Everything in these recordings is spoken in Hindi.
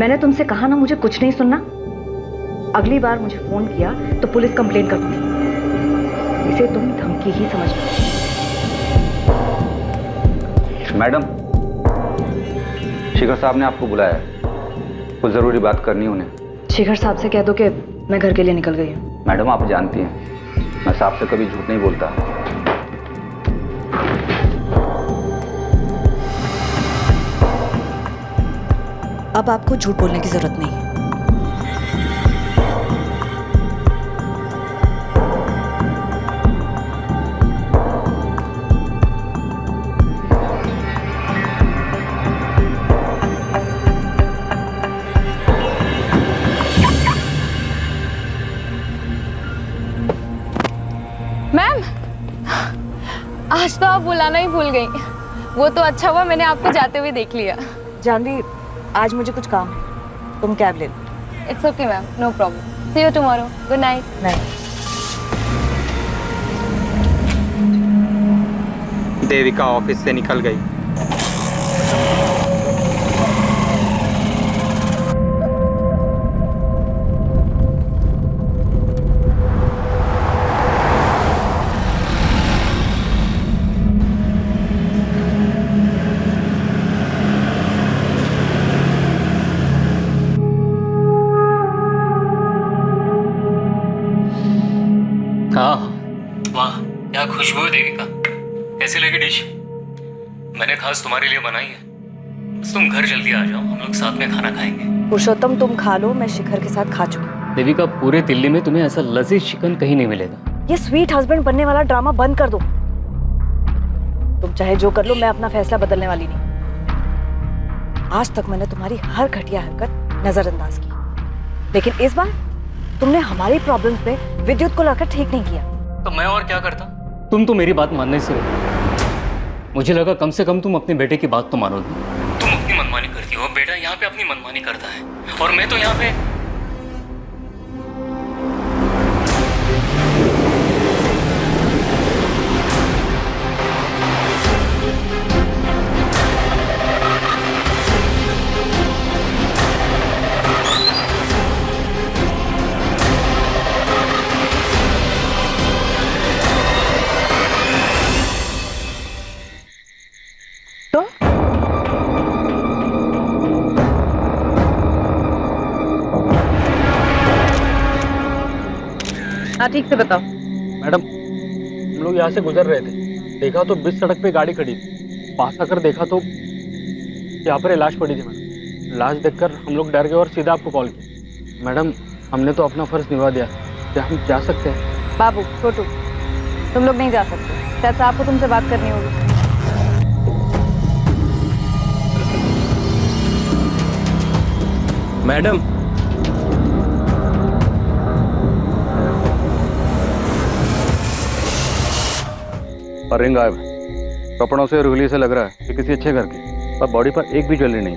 मैंने तुमसे कहा ना मुझे कुछ नहीं सुनना। अगली बार मुझे फोन किया तो पुलिस कंप्लेंट कर दूंगी। इसे तुम धमकी ही समझना। मैडम, शिखर साहब ने आपको बुलाया है, कुछ जरूरी बात करनी उन्हें। शिखर साहब से कह दो कि मैं घर के लिए निकल गई हूँ। मैडम, आप जानती हैं मैं साहब से कभी झूठ नहीं बोलता। अब आपको झूठ बोलने की जरूरत नहीं है। मैम, आज तो आप बुलाना ही भूल गई। वो तो अच्छा हुआ मैंने आपको जाते हुए देख लिया। जानवी, आज मुझे कुछ काम है, तुम कैब ले लो। It's okay ma'am, no problem. See you tomorrow. Good night. नहीं, देविका ऑफिस से निकल गई। हाँ, वाह क्या खुशबू है देविका। कैसी लगी डिश? मैंने खास तुम्हारे लिए बनाई है। बस तुम घर जल्दी आ जाओ, हम लोग साथ में खाना खाएंगे। पुरुषोत्तम तुम खा लो, मैं शिखर के साथ खा चुकी हूँ। देविका, पूरे दिल्ली में तुम्हें ऐसा लजीज चिकन कहीं नहीं मिलेगा। ये स्वीट हस्बैंड बनने वाला ड्रामा बंद कर दो। तुम चाहे जो कर लो, मैं अपना फैसला बदलने वाली नहीं। आज तक मैंने तुम्हारी हर घटिया हरकत नजरअंदाज की, लेकिन इस बार तुमने हमारी प्रॉब्लम्स पे विद्युत को लाकर ठीक नहीं किया। तो मैं और क्या करता? तुम तो मेरी बात मानने से रोकी। मुझे लगा कम से कम तुम अपने बेटे की बात तो मानोगी। तुम अपनी मनमानी करती हो, बेटा यहाँ पे अपनी मनमानी करता है, और मैं तो यहाँ पे। हाँ, ठीक से बताओ। मैडम, हम लोग यहाँ से गुजर रहे थे, देखा तो बीच सड़क पे गाड़ी खड़ी थी। पास आकर देखा तो यहाँ पर लाश पड़ी थी। मैडम, लाश देखकर हम लोग डर गए और सीधा आपको कॉल किया। मैडम, हमने तो अपना फर्ज निभा दिया, क्या हम जा सकते हैं? बाबू, छोटू, तुम लोग नहीं जा सकते। शायद आपको तुमसे बात करनी होगी। मैडम, और रिंग गायब है। कपड़ों से और उंगली से लग रहा है कि किसी अच्छे घर की, पर बॉडी पर एक भी ज्वेलरी नहीं।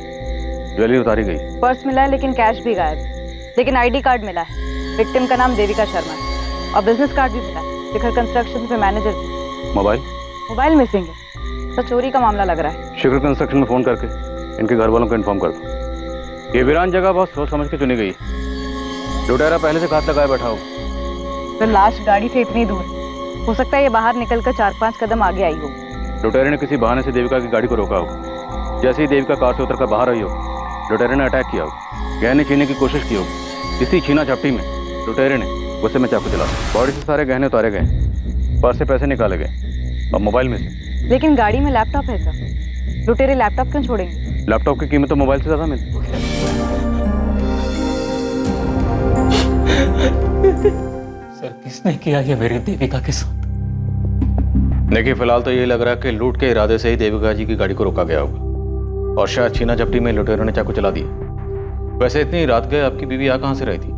ज्वेलरी उतारी गई। पर्स मिला है लेकिन कैश भी गायब है। लेकिन आईडी कार्ड मिला है। विक्टिम का नाम देविका शर्मा है, और बिजनेस कार्ड भी मिला है। शिखर कंस्ट्रक्शन पे मैनेजर थी। मोबाइल मिसिंग है, तो चोरी का मामला लग रहा है। शिखर कंस्ट्रक्शन में फोन करके इनके घर वालों को इन्फॉर्म कर दो। ये वीरान जगह बहुत सोच समझ के चुनी गई। लुटेरा पहले से घात लगाए बैठा हो। तो लाश गाड़ी से इतनी दूर, हो सकता है ये बाहर निकलकर 4-5 कदम आगे आई हो। लुटेरे ने किसी बहाने से देविका की गाड़ी को रोका हो। जैसे ही देविका कार से उतरकर बाहर आई हो, लुटेरे ने अटैक किया हो। गहने छीनने की कोशिश की हो। इसी छीना झपटी में लुटेरे ने गुस्से में चाकू चला। बॉडी से सारे गहने उतारे गए, पर्स से पैसे निकाले गए, और मोबाइल में से। लेकिन गाड़ी में लैपटॉप है सर। लुटेरे लैपटॉप क्यों छोड़ेंगे? लैपटॉप की कीमत तो मोबाइल से ज्यादा मिलती। सर, किसने किया ये मेरी देविका के साथ? देखिए, फिलहाल तो यही लग रहा है कि लूट के इरादे से ही देविका जी की गाड़ी को रोका गया होगा, और शायद छीना झपटी में लुटेरों ने चाकू चला दिया। वैसे इतनी रात गए आपकी बीवी यहाँ कहाँ से रही थी?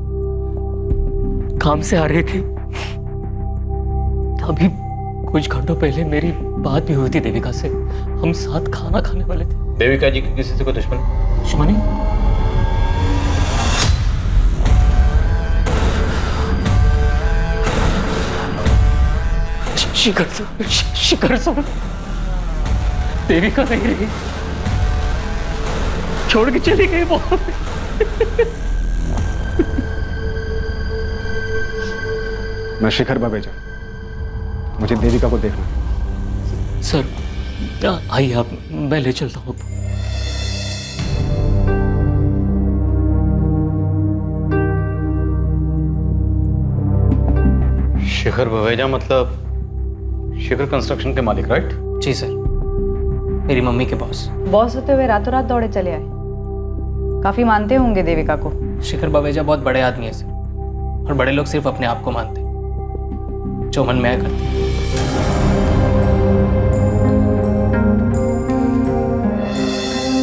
काम से आ रही थी। अभी कुछ घंटों पहले मेरी बात भी हुई थी देविका से। हम साथ खाना खाने वाले थे। देविका जी की किसी से कोई दुश्मनी? शिखर सर, देविका नहीं रही, छोड़ के चली गई वो। मैं शिखर बवेजा, मुझे देविका को देखना है। सर आइए आप, मैं ले चलता हूँ। शिखर बवेजा मतलब शिखर कंस्ट्रक्शन के मालिक, राइट? जी सर, मेरी मम्मी के बॉस। बॉस होते हुए रातों रात दौड़े चले आए। काफी मानते होंगे देविका को। शिखर बवेजा बहुत बड़े आदमी है सर, और बड़े लोग सिर्फ अपने आप को मानते, जो मन में आया करते।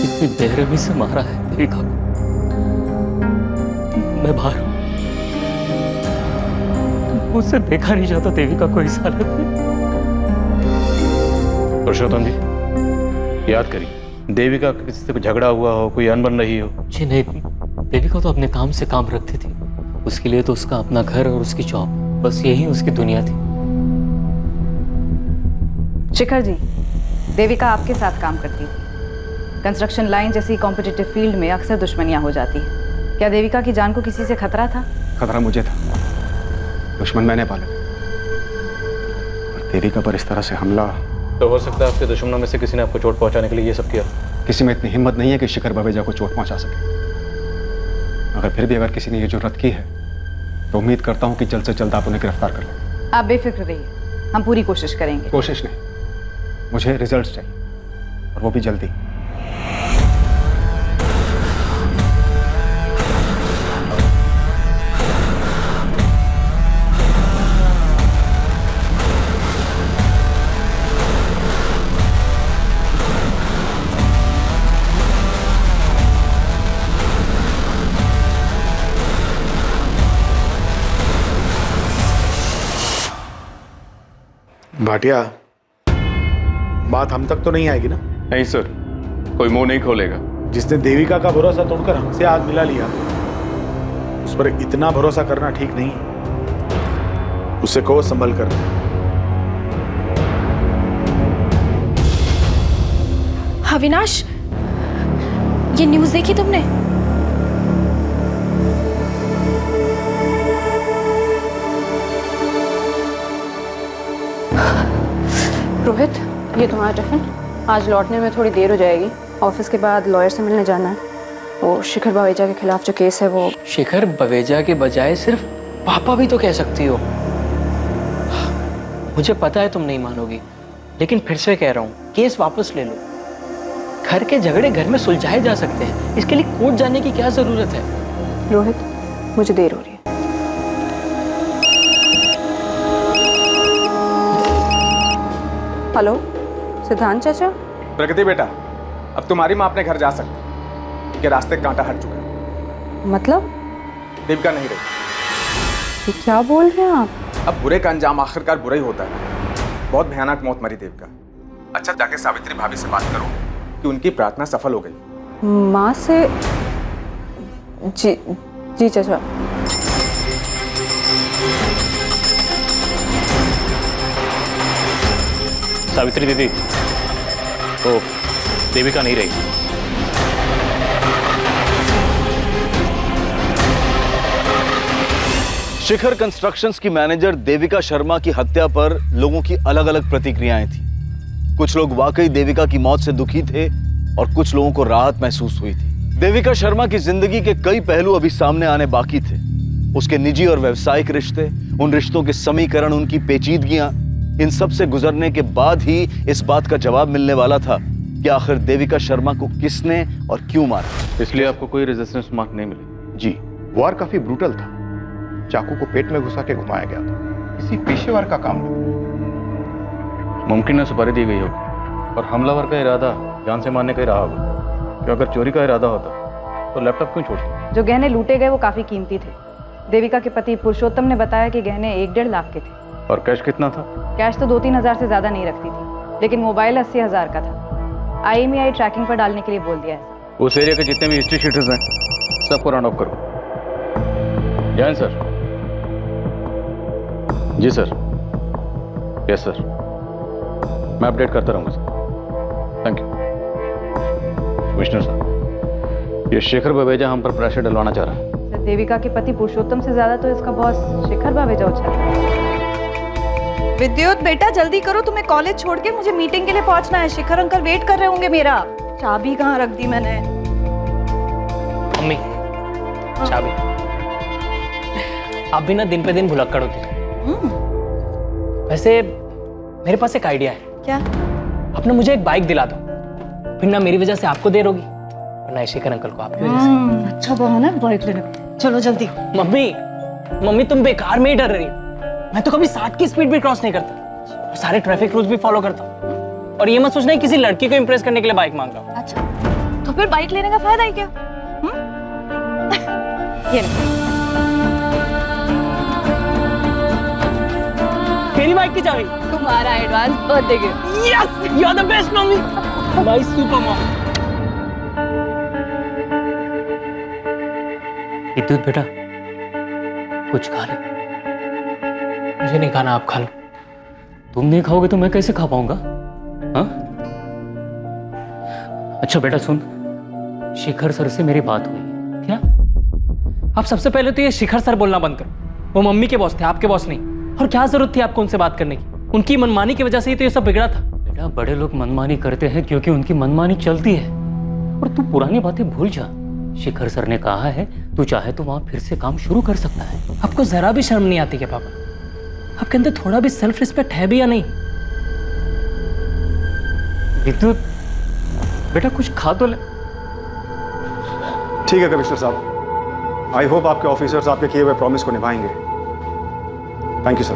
इतनी बेरहमी से मारा है देविका को। मैं बाहर हूं, मुझसे देखा नहीं जाता देविका को इस हालत में। पुरुषोत्तम जी, याद करिए, देविका का किसी से कोई झगड़ा हुआ हो, कोई अनबन रही हो? जी नहीं, देविका तो अपने काम से काम रखती थी। उसके लिए तो उसका अपना घर और उसकी जॉब, बस यही उसकी दुनिया थी। शिखर जी, देविका आपके साथ काम करती थी। कंस्ट्रक्शन लाइन जैसी कॉम्पिटिटिव फील्ड में अक्सर दुश्मनियां हो जाती हैं। क्या देविका की जान को किसी से खतरा था? खतरा मुझे था, दुश्मन मैंने पाले। और देविका पर इस तरह से हमला, तो हो सकता है आपके दुश्मनों में से किसी ने आपको चोट पहुंचाने के लिए ये सब किया। किसी में इतनी हिम्मत नहीं है कि शिखर बवेजा को चोट पहुंचा सके। मगर फिर भी अगर किसी ने ये जुर्रत की है तो उम्मीद करता हूं कि जल्द से जल्द आप उन्हें गिरफ्तार कर लें। आप बेफिक्र रहिए, हम पूरी कोशिश करेंगे। कोशिश नहीं, मुझे रिजल्ट्स चाहिए, और वो भी जल्दी। भाटिया, बात हम तक तो नहीं आएगी ना? नहीं सर, कोई मुंह नहीं खोलेगा। जिसने देविका का भरोसा तोड़कर हमसे हाथ मिला लिया, उस पर इतना भरोसा करना ठीक नहीं। उसे को संभल कर। अविनाश, ये न्यूज़ देखी तुमने? रोहित, ये तुम्हारा टिफिन। आज लौटने में थोड़ी देर हो जाएगी। ऑफिस के बाद लॉयर से मिलने जाना है। वो शिखर बवेजा के खिलाफ जो केस है वो। शिखर बवेजा के बजाय सिर्फ पापा भी तो कह सकती हो। मुझे पता है तुम नहीं मानोगी, लेकिन फिर से कह रहा हूँ, केस वापस ले लो। घर के झगड़े घर में सुलझाए जा सकते हैं, इसके लिए कोर्ट जाने की क्या जरूरत है? रोहित, मुझे देर हो रही है। हेलो, सिद्धांत चाचा। प्रगति बेटा, अब तुम्हारी माँ अपने घर जा सकती है। रास्ते कांटा हट चुका है। मतलब? देविका नहीं रही। ये क्या बोल रहे हैं आप? अब बुरे का अंजाम आखिरकार बुरा ही होता है। बहुत भयानक मौत मरी देविका। अच्छा, जाके सावित्री भाभी से बात करो कि उनकी प्रार्थना सफल हो गई। माँ से? जी जी चाचा। सावित्री दीदी, तो देविका नहीं रही। शिखर कंस्ट्रक्शंस की मैनेजर देविका शर्मा की हत्या पर लोगों की अलग अलग प्रतिक्रियाएं थी। कुछ लोग वाकई देविका की मौत से दुखी थे और कुछ लोगों को राहत महसूस हुई थी। देविका शर्मा की जिंदगी के कई पहलू अभी सामने आने बाकी थे। उसके निजी और व्यावसायिक रिश्ते, उन रिश्तों के समीकरण, उनकी पेचीदगियां, इन सब से गुजरने के बाद ही इस बात का जवाब मिलने वाला था कि आखिर देविका शर्मा को किसने और क्यों मारा। इसलिए आपको कोई रेजिस्टेंस मार्क नहीं मिली? जी, वार काफी ब्रूटल था। चाकू को पेट में घुसा के घुमाया गया था। किसी पेशेवर का काम नहीं। मुमकिन है सुपारी दी गई हो और हमलावर का इरादा जान से मारने का ही रहा होगा। कि अगर चोरी का इरादा होता तो लैपटॉप क्यों छोड़ते? जो गहने लूटे गए वो काफी कीमती थे। देविका के पति पुरुषोत्तम ने बताया कि गहने 1-1.5 लाख के थे। और कैश कितना था? कैश तो 2-3 हज़ार से ज्यादा नहीं रखती थी, लेकिन मोबाइल 80 हज़ार का था। IMEI ट्रैकिंग पर डालने के लिए बोल दिया है। उस एरिया के जितने भी हिस्ट्री शीटर्स हैं सबको राउंड ऑफ करो। जैन सर। जी सर। यस सर, मैं अपडेट करता रहूंगा सर। Thank you. कमिश्नर साहब, ये शेखर बवेजा हम पर प्रेशर डलवाना चाह रहा है। सर, देविका के पति पुरुषोत्तम से ज्यादा तो इसका बॉस शिखर बावेजा उछल रहा है। विद्युत बेटा जल्दी करो, तुम्हें कॉलेज छोड़ के मुझे मीटिंग के लिए पहुंचना है। शिखर अंकल वेट कर रहे होंगे मेरा। चाबी कहाँ रख दी मैंने? मम्मी, चाबी। आप भी ना दिन पे दिन भुलक्कड़ होती है। वैसे मेरे पास एक आइडिया है। क्या? आप ना मुझे एक बाइक दिला दो, फिर ना मेरी वजह से आपको देर होगी और ना शेखर अंकल को आपकी वजह से। अच्छा बहाना है बाइक लेने का। चलो जल्दी। मम्मी तुम बेकार में ही डर रही हो। मैं तो कभी 60 की स्पीड भी क्रॉस नहीं करता और सारे ट्रैफिक रूल्स भी फॉलो करता हूँ। और ये मत सोचना किसी लड़की को इंप्रेस करने के लिए बाइक मांग रहा हूँ। अच्छा तो फिर बाइक लेने का फायदा ही क्या? ये मेरी बाइक की चाबी। तुम्हारा advance birthday gift. Yes, you are the best mummy, my super mom. Vidyut बेटा, कुछ खा ले। मुझे नहीं खाना, आप खा लो। तुम नहीं खाओगे तो मैं कैसे खा पाऊंगा? हाँ? अच्छा बेटा सुन, शिखर सर से मेरी बात हुई। क्या? आप सबसे पहले तो ये शिखर सर बोलना बंद करो। वो मम्मी के बॉस थे, आपके बॉस नहीं। और क्या जरूरत थी आपको उनसे बात करने की? उनकी मनमानी की वजह से ही तो ये सब बिगड़ा था। बेटा, बड़े लोग मनमानी करते हैं क्योंकि उनकी मनमानी चलती है। और तू पुरानी बातें भूल जा। शिखर सर ने कहा है तू चाहे तो वहां फिर से काम शुरू कर सकता है। आपको जरा भी शर्म नहीं आती क्या पापा? आपके अंदर थोड़ा भी सेल्फ रिस्पेक्ट है भी या नहीं? विद्युत बेटा, कुछ खा तो ले। ठीक है कमिश्नर साहब, आई होप आपके ऑफिसर्स आपके किए हुए प्रॉमिस को निभाएंगे। Thank you sir.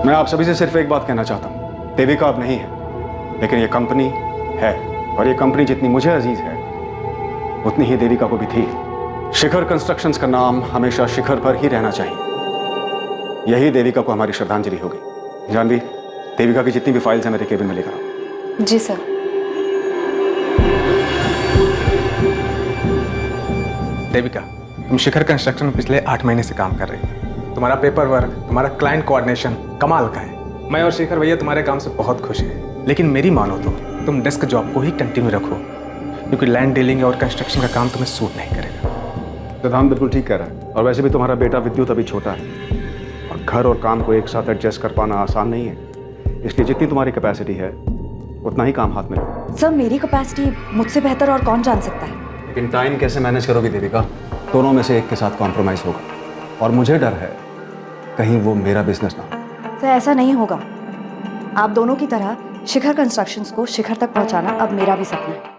मैं आप सभी से सिर्फ एक बात कहना चाहता हूं, देविका अब नहीं है, लेकिन ये कंपनी है, और ये कंपनी जितनी मुझे अजीज है उतनी ही देविका को भी थी। शिखर कंस्ट्रक्शंस का नाम हमेशा शिखर पर ही रहना चाहिए। यही देविका को हमारी श्रद्धांजलि होगी। जानवी, देविका की जितनी भी फाइल्स हैं मेरे केबिन में लेकर आओ। जी सर। देविका, तुम शिखर कंस्ट्रक्शन में पिछले 8 महीने से काम कर रही हो। तुम्हारा पेपर वर्क, तुम्हारा क्लाइंट कोऑर्डिनेशन कमाल का है। मैं और शेखर भैया तुम्हारे काम से बहुत खुश हैं। लेकिन मेरी मानो तो तुम डेस्क जॉब को ही कंटिन्यू रखो, क्योंकि लैंड डीलिंग और कंस्ट्रक्शन का काम तुम्हें सूट नहीं करेगा। सिद्धांत बिल्कुल ठीक कह रहा है, और वैसे भी तुम्हारा बेटा विद्युत अभी छोटा है और घर और काम को एक साथ एडजस्ट कर पाना आसान नहीं है। इसलिए जितनी तुम्हारी कैपेसिटी है उतना ही काम हाथ में लो। सर, मेरी कैपेसिटी मुझसे बेहतर और कौन जान सकता है? लेकिन टाइम कैसे मैनेज करोगी देविका? दोनों में से एक के साथ कॉम्प्रोमाइज होगा, और मुझे डर है कहीं वो मेरा बिजनेस ना हो। सर, ऐसा नहीं होगा। आप दोनों की तरह शिखर कंस्ट्रक्शंस को शिखर तक पहुंचाना अब मेरा भी सपना है।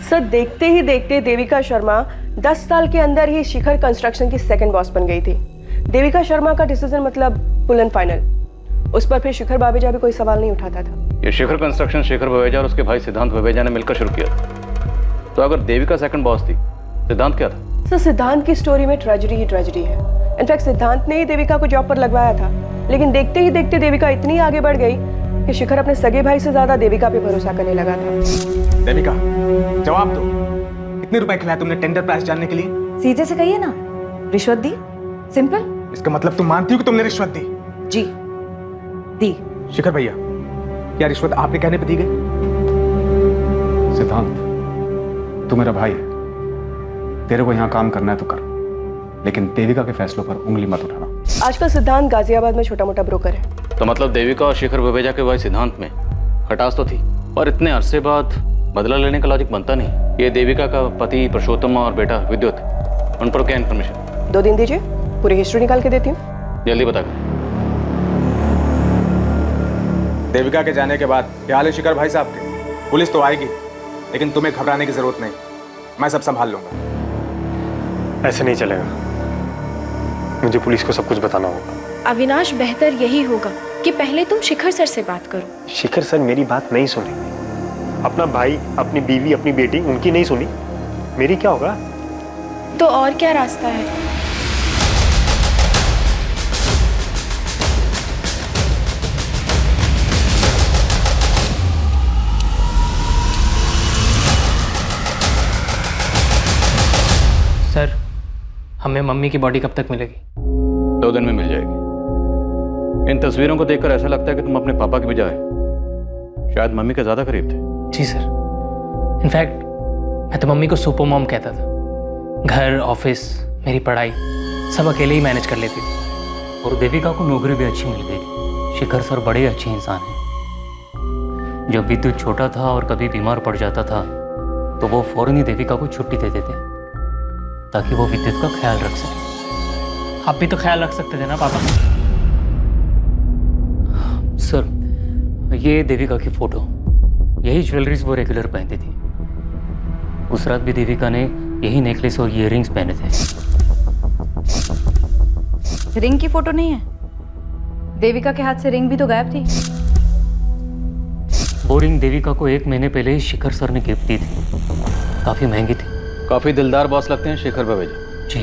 सर, देखते ही देखते देविका शर्मा 10 साल के अंदर ही शिखर कंस्ट्रक्शन की सेकंड बॉस बन गई थी। देविका शर्मा का डिसीजन मतलब फुल एंड फाइनल। उस पर फिर शिखर बावेजा भी कोई सवाल नहीं उठाता था। ये शिखर कंस्ट्रक्शन शेखर बवेजा और उसके भाई सिद्धांत बवेजा ने मिलकर शुरू किया था। तो अगर देविका सेकंड बॉस थी, सिद्धांत क्या था? सर, सिद्धांत की स्टोरी में ट्रेजेडी ही ट्रेजेडी है। इनफैक्ट सिद्धांत ने ही देविका को जॉब पर लगवाया था, लेकिन देखते ही देखते देविका इतनी आगे बढ़ गई कि शिखर अपने सगे भाई से ज्यादा देविका पे भरोसा करने लगा था। देविका, जवाब दो, कितने रुपए खिलाए तुमने टेंडर प्राइस जानने के लिए? सीधे से कहिए ना, रिश्वत दी। सिंपल। इसका मतलब तुम मानती हो कि तुमने रिश्वत दी? जी, दी। शिखर भैया, क्या रिश्वत आपके कहने पर दी गई? सिद्धांत, तू मेरा भाई है, तेरे को यहाँ काम करना है तो कर, लेकिन देविका के फैसलों पर उंगली मत उठाना। आजकल सिद्धांत गाजियाबाद में छोटा मोटा ब्रोकर है। तो मतलब देविका और शेखर बवेजा के भाई सिद्धांत में खटास तो थी, पर इतने अरसे बाद बदला लेने का लॉजिक बनता नहीं। ये देविका का पति पुरुषोत्तम और बेटा विद्युत, उन पर क्या इन्फॉर्मेशन? 2 दिन दीजिए, पूरी हिस्ट्री निकाल के देती हूँ। जल्दी बता कर। देविका के जाने के बाद क्या हाल है शिखर भाई साहब के? पुलिस तो आएगी, लेकिन तुम्हें घबराने की जरूरत नहीं, मैं सब संभाल लूंगा। ऐसे नहीं चलेगा, मुझे पुलिस को सब कुछ बताना होगा। अविनाश, बेहतर यही होगा कि पहले तुम शिखर सर से बात करो। शिखर सर मेरी बात नहीं सुनेंगे। अपना भाई, अपनी बीवी, अपनी बेटी, उनकी नहीं सुनी, मेरी क्या होगा? तो और क्या रास्ता है? हमें मम्मी की बॉडी कब तक मिलेगी? 2 दिन में मिल जाएगी। इन तस्वीरों को देखकर ऐसा लगता है कि तुम अपने पापा के बजाय शायद मम्मी के ज्यादा करीब थे। जी सर, इनफैक्ट मैं तो मम्मी को सुपर मॉम कहता था। घर, ऑफिस, मेरी पढ़ाई सब अकेले ही मैनेज कर लेती थी। और देविका को नौकरी भी अच्छी मिल गई थी। शिखर सर बड़े अच्छे इंसान हैं। जब विद्युत छोटा था और कभी बीमार पड़ जाता था तो वो फौरन ही देविका को छुट्टी दे देते ताकि वो विद्युत का ख्याल रख सके। आप भी तो ख्याल रख सकते थे ना पापा। सर, ये देविका की फोटो, यही ज्वेलरीज वो रेगुलर पहनती थी। उस रात भी देविका ने यही नेकलेस और ईयररिंग्स पहने थे। रिंग की फोटो नहीं है? देविका के हाथ से रिंग भी तो गायब थी। वो रिंग देविका को 1 महीने पहले ही शिखर सर ने गिफ्ट दी थी। काफी महंगी थी। काफी दिलदार बॉस लगते हैं शेखर बवेजा जी।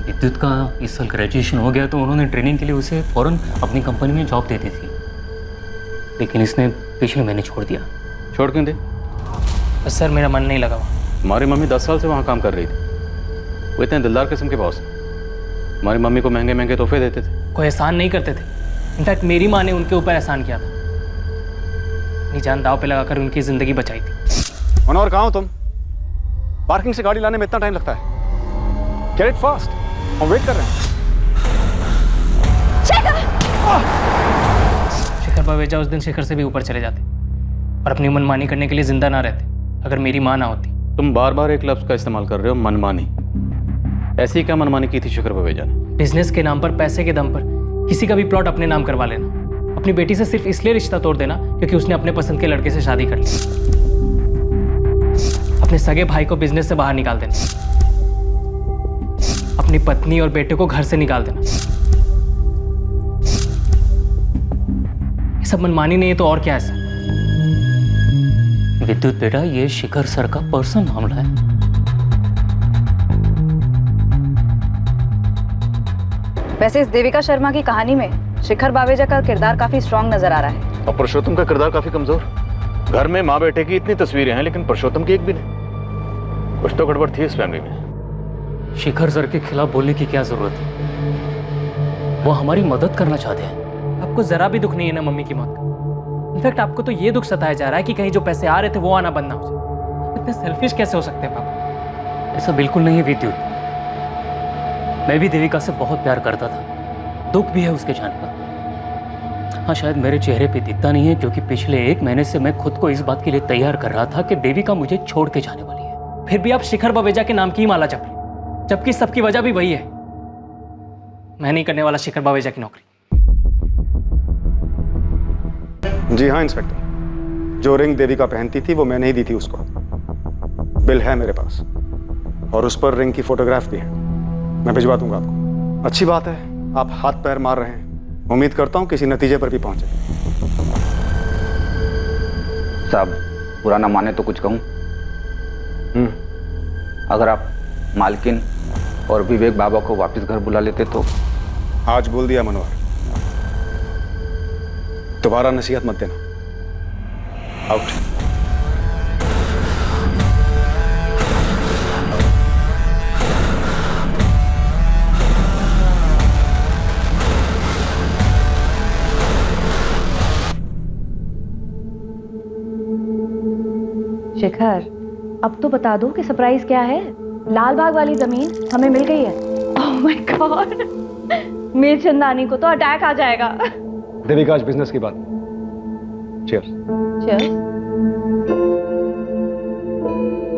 विद्युत का इस साल ग्रेजुएशन हो गया तो उन्होंने ट्रेनिंग के लिए उसे फौरन अपनी कंपनी में जॉब दे दी थी, लेकिन इसने पिछले महीने छोड़ दिया। छोड़ क्यों दे? बस सर मेरा मन नहीं लगा। हमारी मम्मी 10 साल से वहाँ काम कर रही थी। वो इतने दिलदार किस्म के बॉस हैं। हमारी मम्मी को महंगे महंगे तोहफे देते थे। कोई एहसान नहीं करते थे। इनफैक्ट मेरी माँ ने उनके ऊपर एहसान किया था। अपनी जान दाव पे लगाकर उनकी जिंदगी बचाई थी। मनोहर, कहाँ हो तुम? पार्किंग से गाड़ी लाने में इतना टाइम लगता है? गेट इट फास्ट, हम वेट कर रहे हैं। शिखर बवेजा उस दिन शिखर से भी ऊपर चले जाते और अपनी मनमानी करने के लिए जिंदा ना रहते अगर मेरी माँ ना होती। तुम बार बार एक लफ्ज का इस्तेमाल कर रहे हो, मनमानी। ऐसी क्या मनमानी की थी शिखर बवेजा ने? बिजनेस के नाम पर, पैसे के दम पर किसी का भी प्लॉट अपने नाम करवा लेना, अपनी बेटी से सिर्फ इसलिए रिश्ता तोड़ देना क्योंकि उसने अपने पसंद के लड़के से शादी कर ली, अपने सगे भाई को बिजनेस से बाहर निकाल देना, अपनी पत्नी और बेटे को घर से निकाल देना। ये सब मनमानी नहीं है तो और क्या है सर? विद्युत बेटा, ये शिखर सर का पर्सनल मामला है। वैसे इस देविका शर्मा की कहानी में शिखर बावेजा का किरदार काफी स्ट्रांग नजर आ रहा है। और पुरुषोत्तम का किरदार काफी कमजोर। घर में माँ बेटे की इतनी तस्वीरें हैं लेकिन पुरुषोत्तम की एक भी नहीं। कुछ तो गड़बड़ थी इस फैमिली में। शिखर सर के खिलाफ बोलने की क्या जरूरत है? वो हमारी मदद करना चाहते हैं। आपको जरा भी दुख नहीं है ना मम्मी की मौत का? इनफैक्ट आपको तो ये दुख सताया जा रहा है कि कहीं जो पैसे आ रहे थे वो आना बंद ना हो जाए। इतने सेल्फिश कैसे हो सकते हैं पापा? ऐसा बिल्कुल नहीं है विद्युत। मैं भी देविका से बहुत प्यार करता था। दुख भी है उसके जाने का। हाँ, शायद मेरे चेहरे पे दिखता नहीं है क्योंकि पिछले 1 महीने से मैं खुद को इस बात के लिए तैयार कर रहा था कि देविका मुझे छोड़ के जाने वाली है। फिर भी आप शिखर बवेजा के नाम की ही माला जप रहे, जबकि सबकी वजह भी वही है। मैं नहीं करने वाला शिखर बवेजा की नौकरी। जी हाँ इंस्पेक्टर, जो रिंग देविका पहनती थी वो मैंने ही दी थी उसको। बिल है मेरे पास और उस पर रिंग की फोटोग्राफ भी है। मैं भिजवा दूंगा आपको। अच्छी बात है, आप हाथ पैर मार रहे हैं। उम्मीद करता हूं किसी नतीजे पर भी पहुंचे। साहब, बुरा ना माने तो कुछ कहूं? अगर आप मालकिन और विवेक बाबा को वापस घर बुला लेते तो। आज बोल दिया मनोहर, दोबारा नसीहत मत देना। आउट। शिखर, अब तो बता दो कि सरप्राइज क्या है। लाल बाग वाली जमीन हमें मिल गई है। Oh my God, Mir Chandani को तो अटैक आ जाएगा। देविका, आज बिजनेस की बात। चीयर्स। चीयर्स।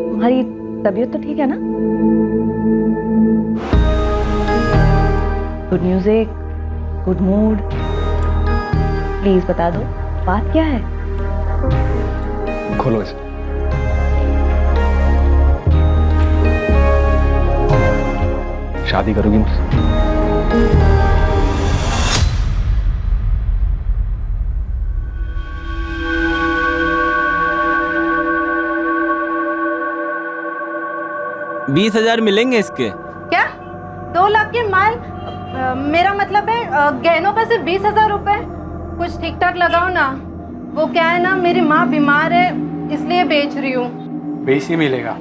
तुम्हारी तबीयत तो ठीक है ना? Good music, good mood. Please बता दो बात क्या है। खोलो इसे। शादी करोगी मुझसे? $20,000 मिलेंगे इसके। क्या? 2 लाख के माल? मेरा मतलब है गहनों पर सिर्फ 20,000 रुपए। कुछ ठीक ठाक लगाओ ना। वो क्या है ना, मेरी माँ बीमार है इसलिए बेच रही हूँ। बेच ही मिलेगा।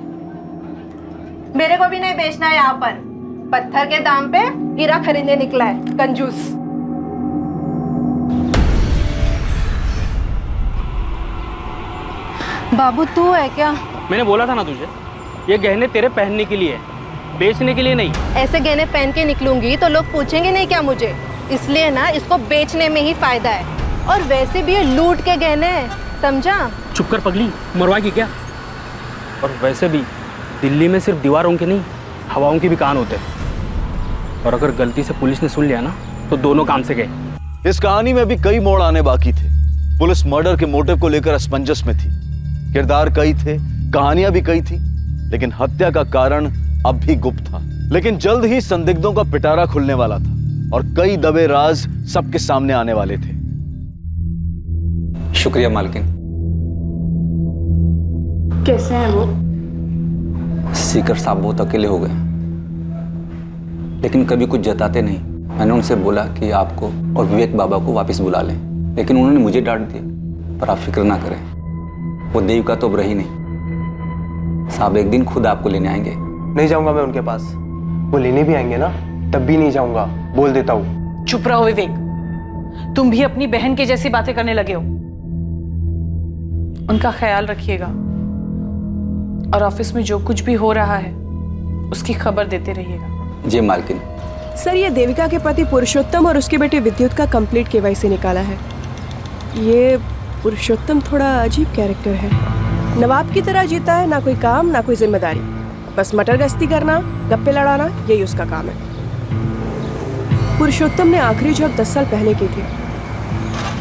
मेरे को भी नहीं बेचना है यहाँ पर। पत्थर के दाम पे हीरा खरीदने निकला है, कंजूस। बाबू तू है क्या? मैंने बोला था ना तुझे, ये गहने तेरे पहनने के लिए है, बेचने के लिए नहीं। ऐसे गहने पहन के निकलूंगी तो लोग पूछेंगे नहीं क्या मुझे, इसलिए ना इसको बेचने में ही फायदा है। और वैसे भी ये लूट के गहने हैं, समझा? चुप कर पगली, मरवाएगी क्या? और वैसे भी दिल्ली में सिर्फ दीवारों के नहीं, हवाओं के भी कान होते हैं। और अगर गलती से पुलिस ने सुन लिया ना तो दोनों काम से गए। इस कहानी में भी कई मोड़ आने बाकी थे। पुलिस मर्डर के मोटिव को लेकर असमंजस में थी। किरदार कई थे, कहानियां भी कई थी, लेकिन हत्या का कारण अब भी गुप्त था। लेकिन जल्द ही संदिग्धों का पिटारा खुलने वाला था और कई दबे राज सबके सामने आने वाले थे। शुक्रिया मालकिन। कैसे हैं वो? सीकर साहब बहुत अकेले हो गए, लेकिन कभी कुछ जताते नहीं। मैंने उनसे बोला कि आपको और विवेक बाबा को वापस बुला लें, लेकिन उन्होंने मुझे डांट दिया। पर आप फिक्र ना करें, वो देविका तो अब रही नहीं। साहब एक दिन खुद आपको लेने आएंगे। नहीं जाऊंगा मैं उनके पास। वो लेने भी आएंगे ना, तब भी नहीं जाऊंगा, बोल देता हूँ। चुप रहो विवेक, तुम भी अपनी बहन की जैसी बातें करने लगे हो। उनका ख्याल रखिएगा और ऑफिस में जो कुछ भी हो रहा है उसकी खबर देते रहिएगा। जी मालकिन। सर, ये देविका के पति पुरुषोत्तम और उसके बेटे विद्युत का कंप्लीट केवाईसी निकाला है। ये पुरुषोत्तम थोड़ा अजीब कैरेक्टर है। नवाब की तरह जीता है, ना कोई काम ना कोई जिम्मेदारी, बस मटर गश्ती करना, गप्पे लड़ाना, यही उसका काम है। पुरुषोत्तम ने आखिरी जॉब 10 साल पहले की थी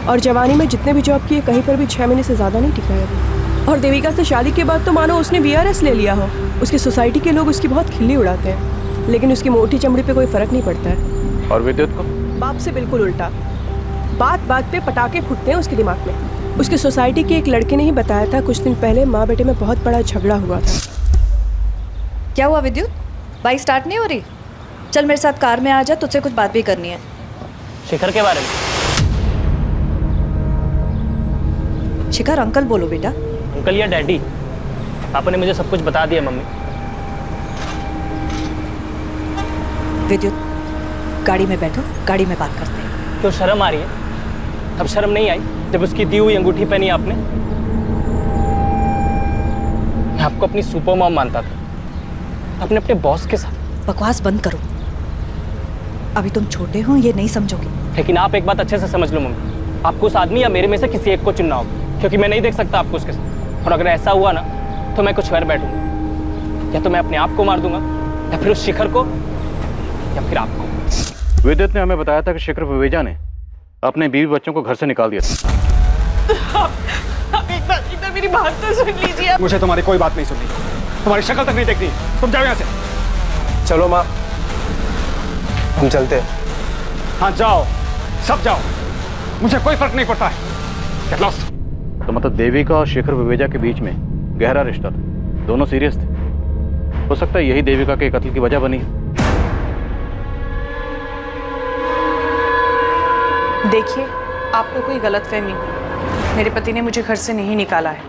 और जवानी में जितने भी जॉब किए कहीं पर भी 6 महीने से ज़्यादा नहीं टिका है वो। और देविका से शादी के बाद तो मानो उसने VRS ले लिया हो। उसकी सोसाइटी के लोग उसकी बहुत खिल्ली उड़ाते हैं, लेकिन उसकी मोटी चमड़ी पे कोई फर्क नहीं पड़ता है। और विद्युत को? बाप से बिल्कुल उल्टा। बात बात पे पटाखे फूटते हैं उसके दिमाग में। उसकी सोसाइटी के एक लड़के ने ही बताया था कुछ दिन पहले माँ बेटे में बहुत बड़ा झगड़ा हुआ था। क्या हुआ विद्युत? बाइक स्टार्ट नहीं हो रही? चल मेरे साथ कार में आ जा, तुझसे कुछ बात भी करनी है। शिखर के बारे में? शिखर अंकल बोलो बेटा। अंकल या डैडी? पापा ने मुझे सब कुछ बता दिया मम्मी। विद्युत, गाड़ी में बैठो, गाड़ी में बात करते हैं। क्यों शर्म आ रही है? अब शर्म नहीं आई जब उसकी दी हुई अंगूठी पहनी आपने? मैं आपको अपनी सुपर मॉम मानता था, अपने अपने बॉस के साथ। बकवास बंद करो, अभी तुम छोटे हो, ये नहीं समझोगे। लेकिन आप एक बात अच्छे से समझ लो मम्मी, आपको उस आदमी या मेरे में से किसी एक को चुनना होगा, क्योंकि मैं नहीं देख सकता आपको उसके साथ। और अगर ऐसा हुआ ना तो मैं कुछ कर बैठूंगा, या तो मैं अपने आप को मार दूंगा, या फिर उस शिखर को, या फिर आपको। विद्युत ने हमें बताया था कि शिखर विवेजा ने अपने बीवी बच्चों को घर से निकाल दिया था। आप एक बार मेरी बात तो सुन लीजिए। मुझे तुम्हारी कोई बात नहीं सुननी, तुम्हारी शक्ल तक नहीं देखनी। तुम जाओ यहाँ से। चलो माँ, हम चलते हैं। हाँ जाओ, सब जाओ, मुझे कोई फर्क नहीं पड़ता है। Get lost। तो मतलब देविका और शिखर विवेजा के बीच में गहरा रिश्ता था, दोनों सीरियस थे। हो सकता है यही देविका के कत्ल की वजह बनी है। देखिए, आपको कोई गलतफहमी हुई। मेरे पति ने मुझे घर से नहीं निकाला है।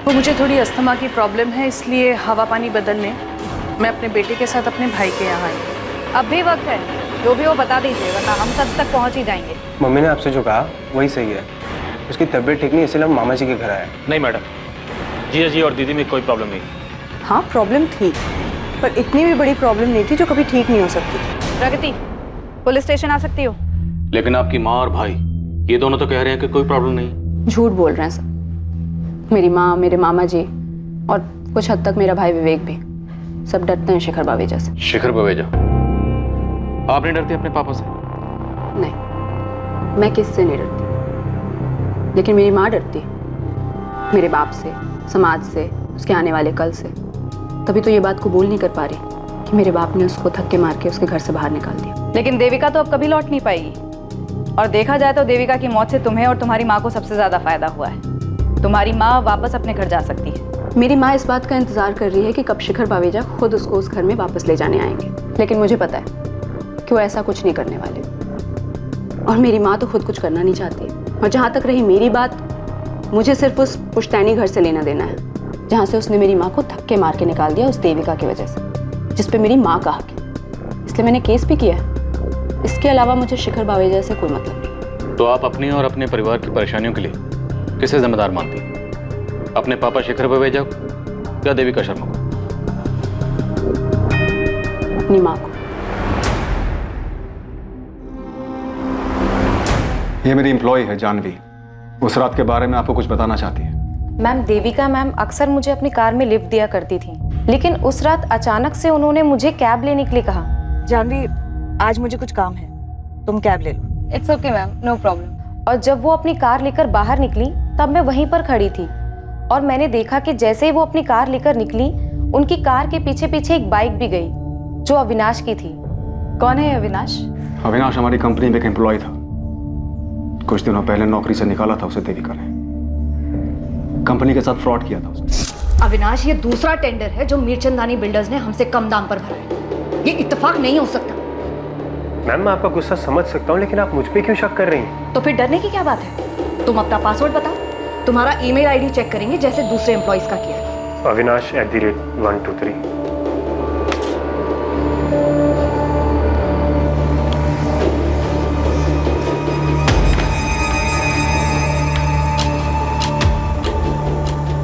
वो मुझे थोड़ी अस्थमा की प्रॉब्लम है, इसलिए हवा पानी बदलने मैं अपने बेटे के साथ अपने भाई के यहाँ आई। अब भी वक्त है, जो भी वो बता दीजिए, वरना हम सब तक पहुँच ही जाएंगे। मम्मी ने आपसे जो कहा वही सही है। उसकी तबीयत ठीक नहीं, इसलिए हम मामा जी के घर आए। नहीं मैडम, जीजा जी और दीदी में कोई प्रॉब्लम नहीं। हाँ प्रॉब्लम थी, पर इतनी भी बड़ी प्रॉब्लम नहीं थी जो कभी ठीक नहीं हो सकती। प्रगति, पुलिस स्टेशन आ सकती हो? लेकिन आपकी माँ और भाई ये दोनों तो कह रहे हैं कि कोई प्रॉब्लम नहीं। झूठ बोल रहे हैं सब। मेरी माँ, मेरे मामा जी और कुछ हद तक मेरा भाई विवेक भी, सब डरते हैं शिखर बावेजा से। शिखर बावेजा? आप नहीं डरती अपने पापा से? नहीं, मैं किससे नहीं डरती, लेकिन मेरी माँ डरती है, मेरे बाप से, समाज से, उसके आने वाले कल से। तभी तो ये बात को बोल नहीं कर पा रही कि मेरे बाप ने उसको धक्के मार के उसके घर से बाहर निकाल दिया। लेकिन देविका तो अब कभी लौट नहीं पाएगी, और देखा जाए तो देविका की मौत से तुम्हें और तुम्हारी माँ को सबसे ज्यादा फायदा हुआ है। तुम्हारी माँ वापस अपने घर जा सकती है। मेरी माँ इस बात का इंतजार कर रही है कि कब शिखर बावेजा खुद उसको उस घर में वापस ले जाने आएंगे, लेकिन मुझे पता है कि वो ऐसा कुछ नहीं करने वाले। और मेरी माँ तो खुद कुछ करना नहीं चाहती। और जहाँ तक रही मेरी बात, मुझे सिर्फ उस पुश्तैनी घर से लेना देना है जहाँ से उसने मेरी माँ को धक्के मार के निकाल दिया उस देविका की वजह से, जिस पे मेरी माँ का हक है। इसलिए मैंने केस भी किया है। इसके अलावा मुझे शिखर बावेजा से कोई मतलब नहीं। तो आप अपनी और अपने परिवार की परेशानियों के लिए किसे जिम्मेदार मानती हैं? अपने पापा शिखर बावेजा को या देविका शर्मा को? अपनी माँ को। ये मेरी एम्प्लॉय है जानवी। उस रात के बारे में आपको कुछ बताना चाहती है। मैम, देविका मैम अक्सर मुझे अपनी कार में लिफ्ट दिया करती थी, लेकिन उस रात अचानक से उन्होंने मुझे कैब लेने के लिए कहा। जानवी, आज मुझे कुछ काम है, तुम कैब ले लो। It's okay ma'am, no problem. और जब वो अपनी कार लेकर बाहर निकली तब मैं वहीं पर खड़ी थी और मैंने देखा कि जैसे ही वो अपनी कार लेकर निकली, उनकी कार के पीछे पीछे एक बाइक भी गई जो अविनाश की थी। कौन है अविनाश? अविनाश हमारी कंपनी में एक एम्प्लॉय था। कुछ दिनों पहले नौकरी से निकाला था उसे देविका ने। कंपनी के साथ फ्रॉड किया था उसने। अविनाश, ये दूसरा टेंडर है जो मीरचंदानी बिल्डर्स ने हमसे कम दाम पर भरा है। ये इत्तेफाक नहीं हो सकता। मैम, मैं आपका गुस्सा समझ सकता हूँ, लेकिन आप मुझ पे क्यों शक कर रही हैं? तो फिर डरने की क्या बात है? तुम अपना पासवर्ड बताओ, तुम्हारा ईमेल आईडी चेक करेंगे जैसे दूसरे एम्प्लॉइज का किया है। Avinash@123।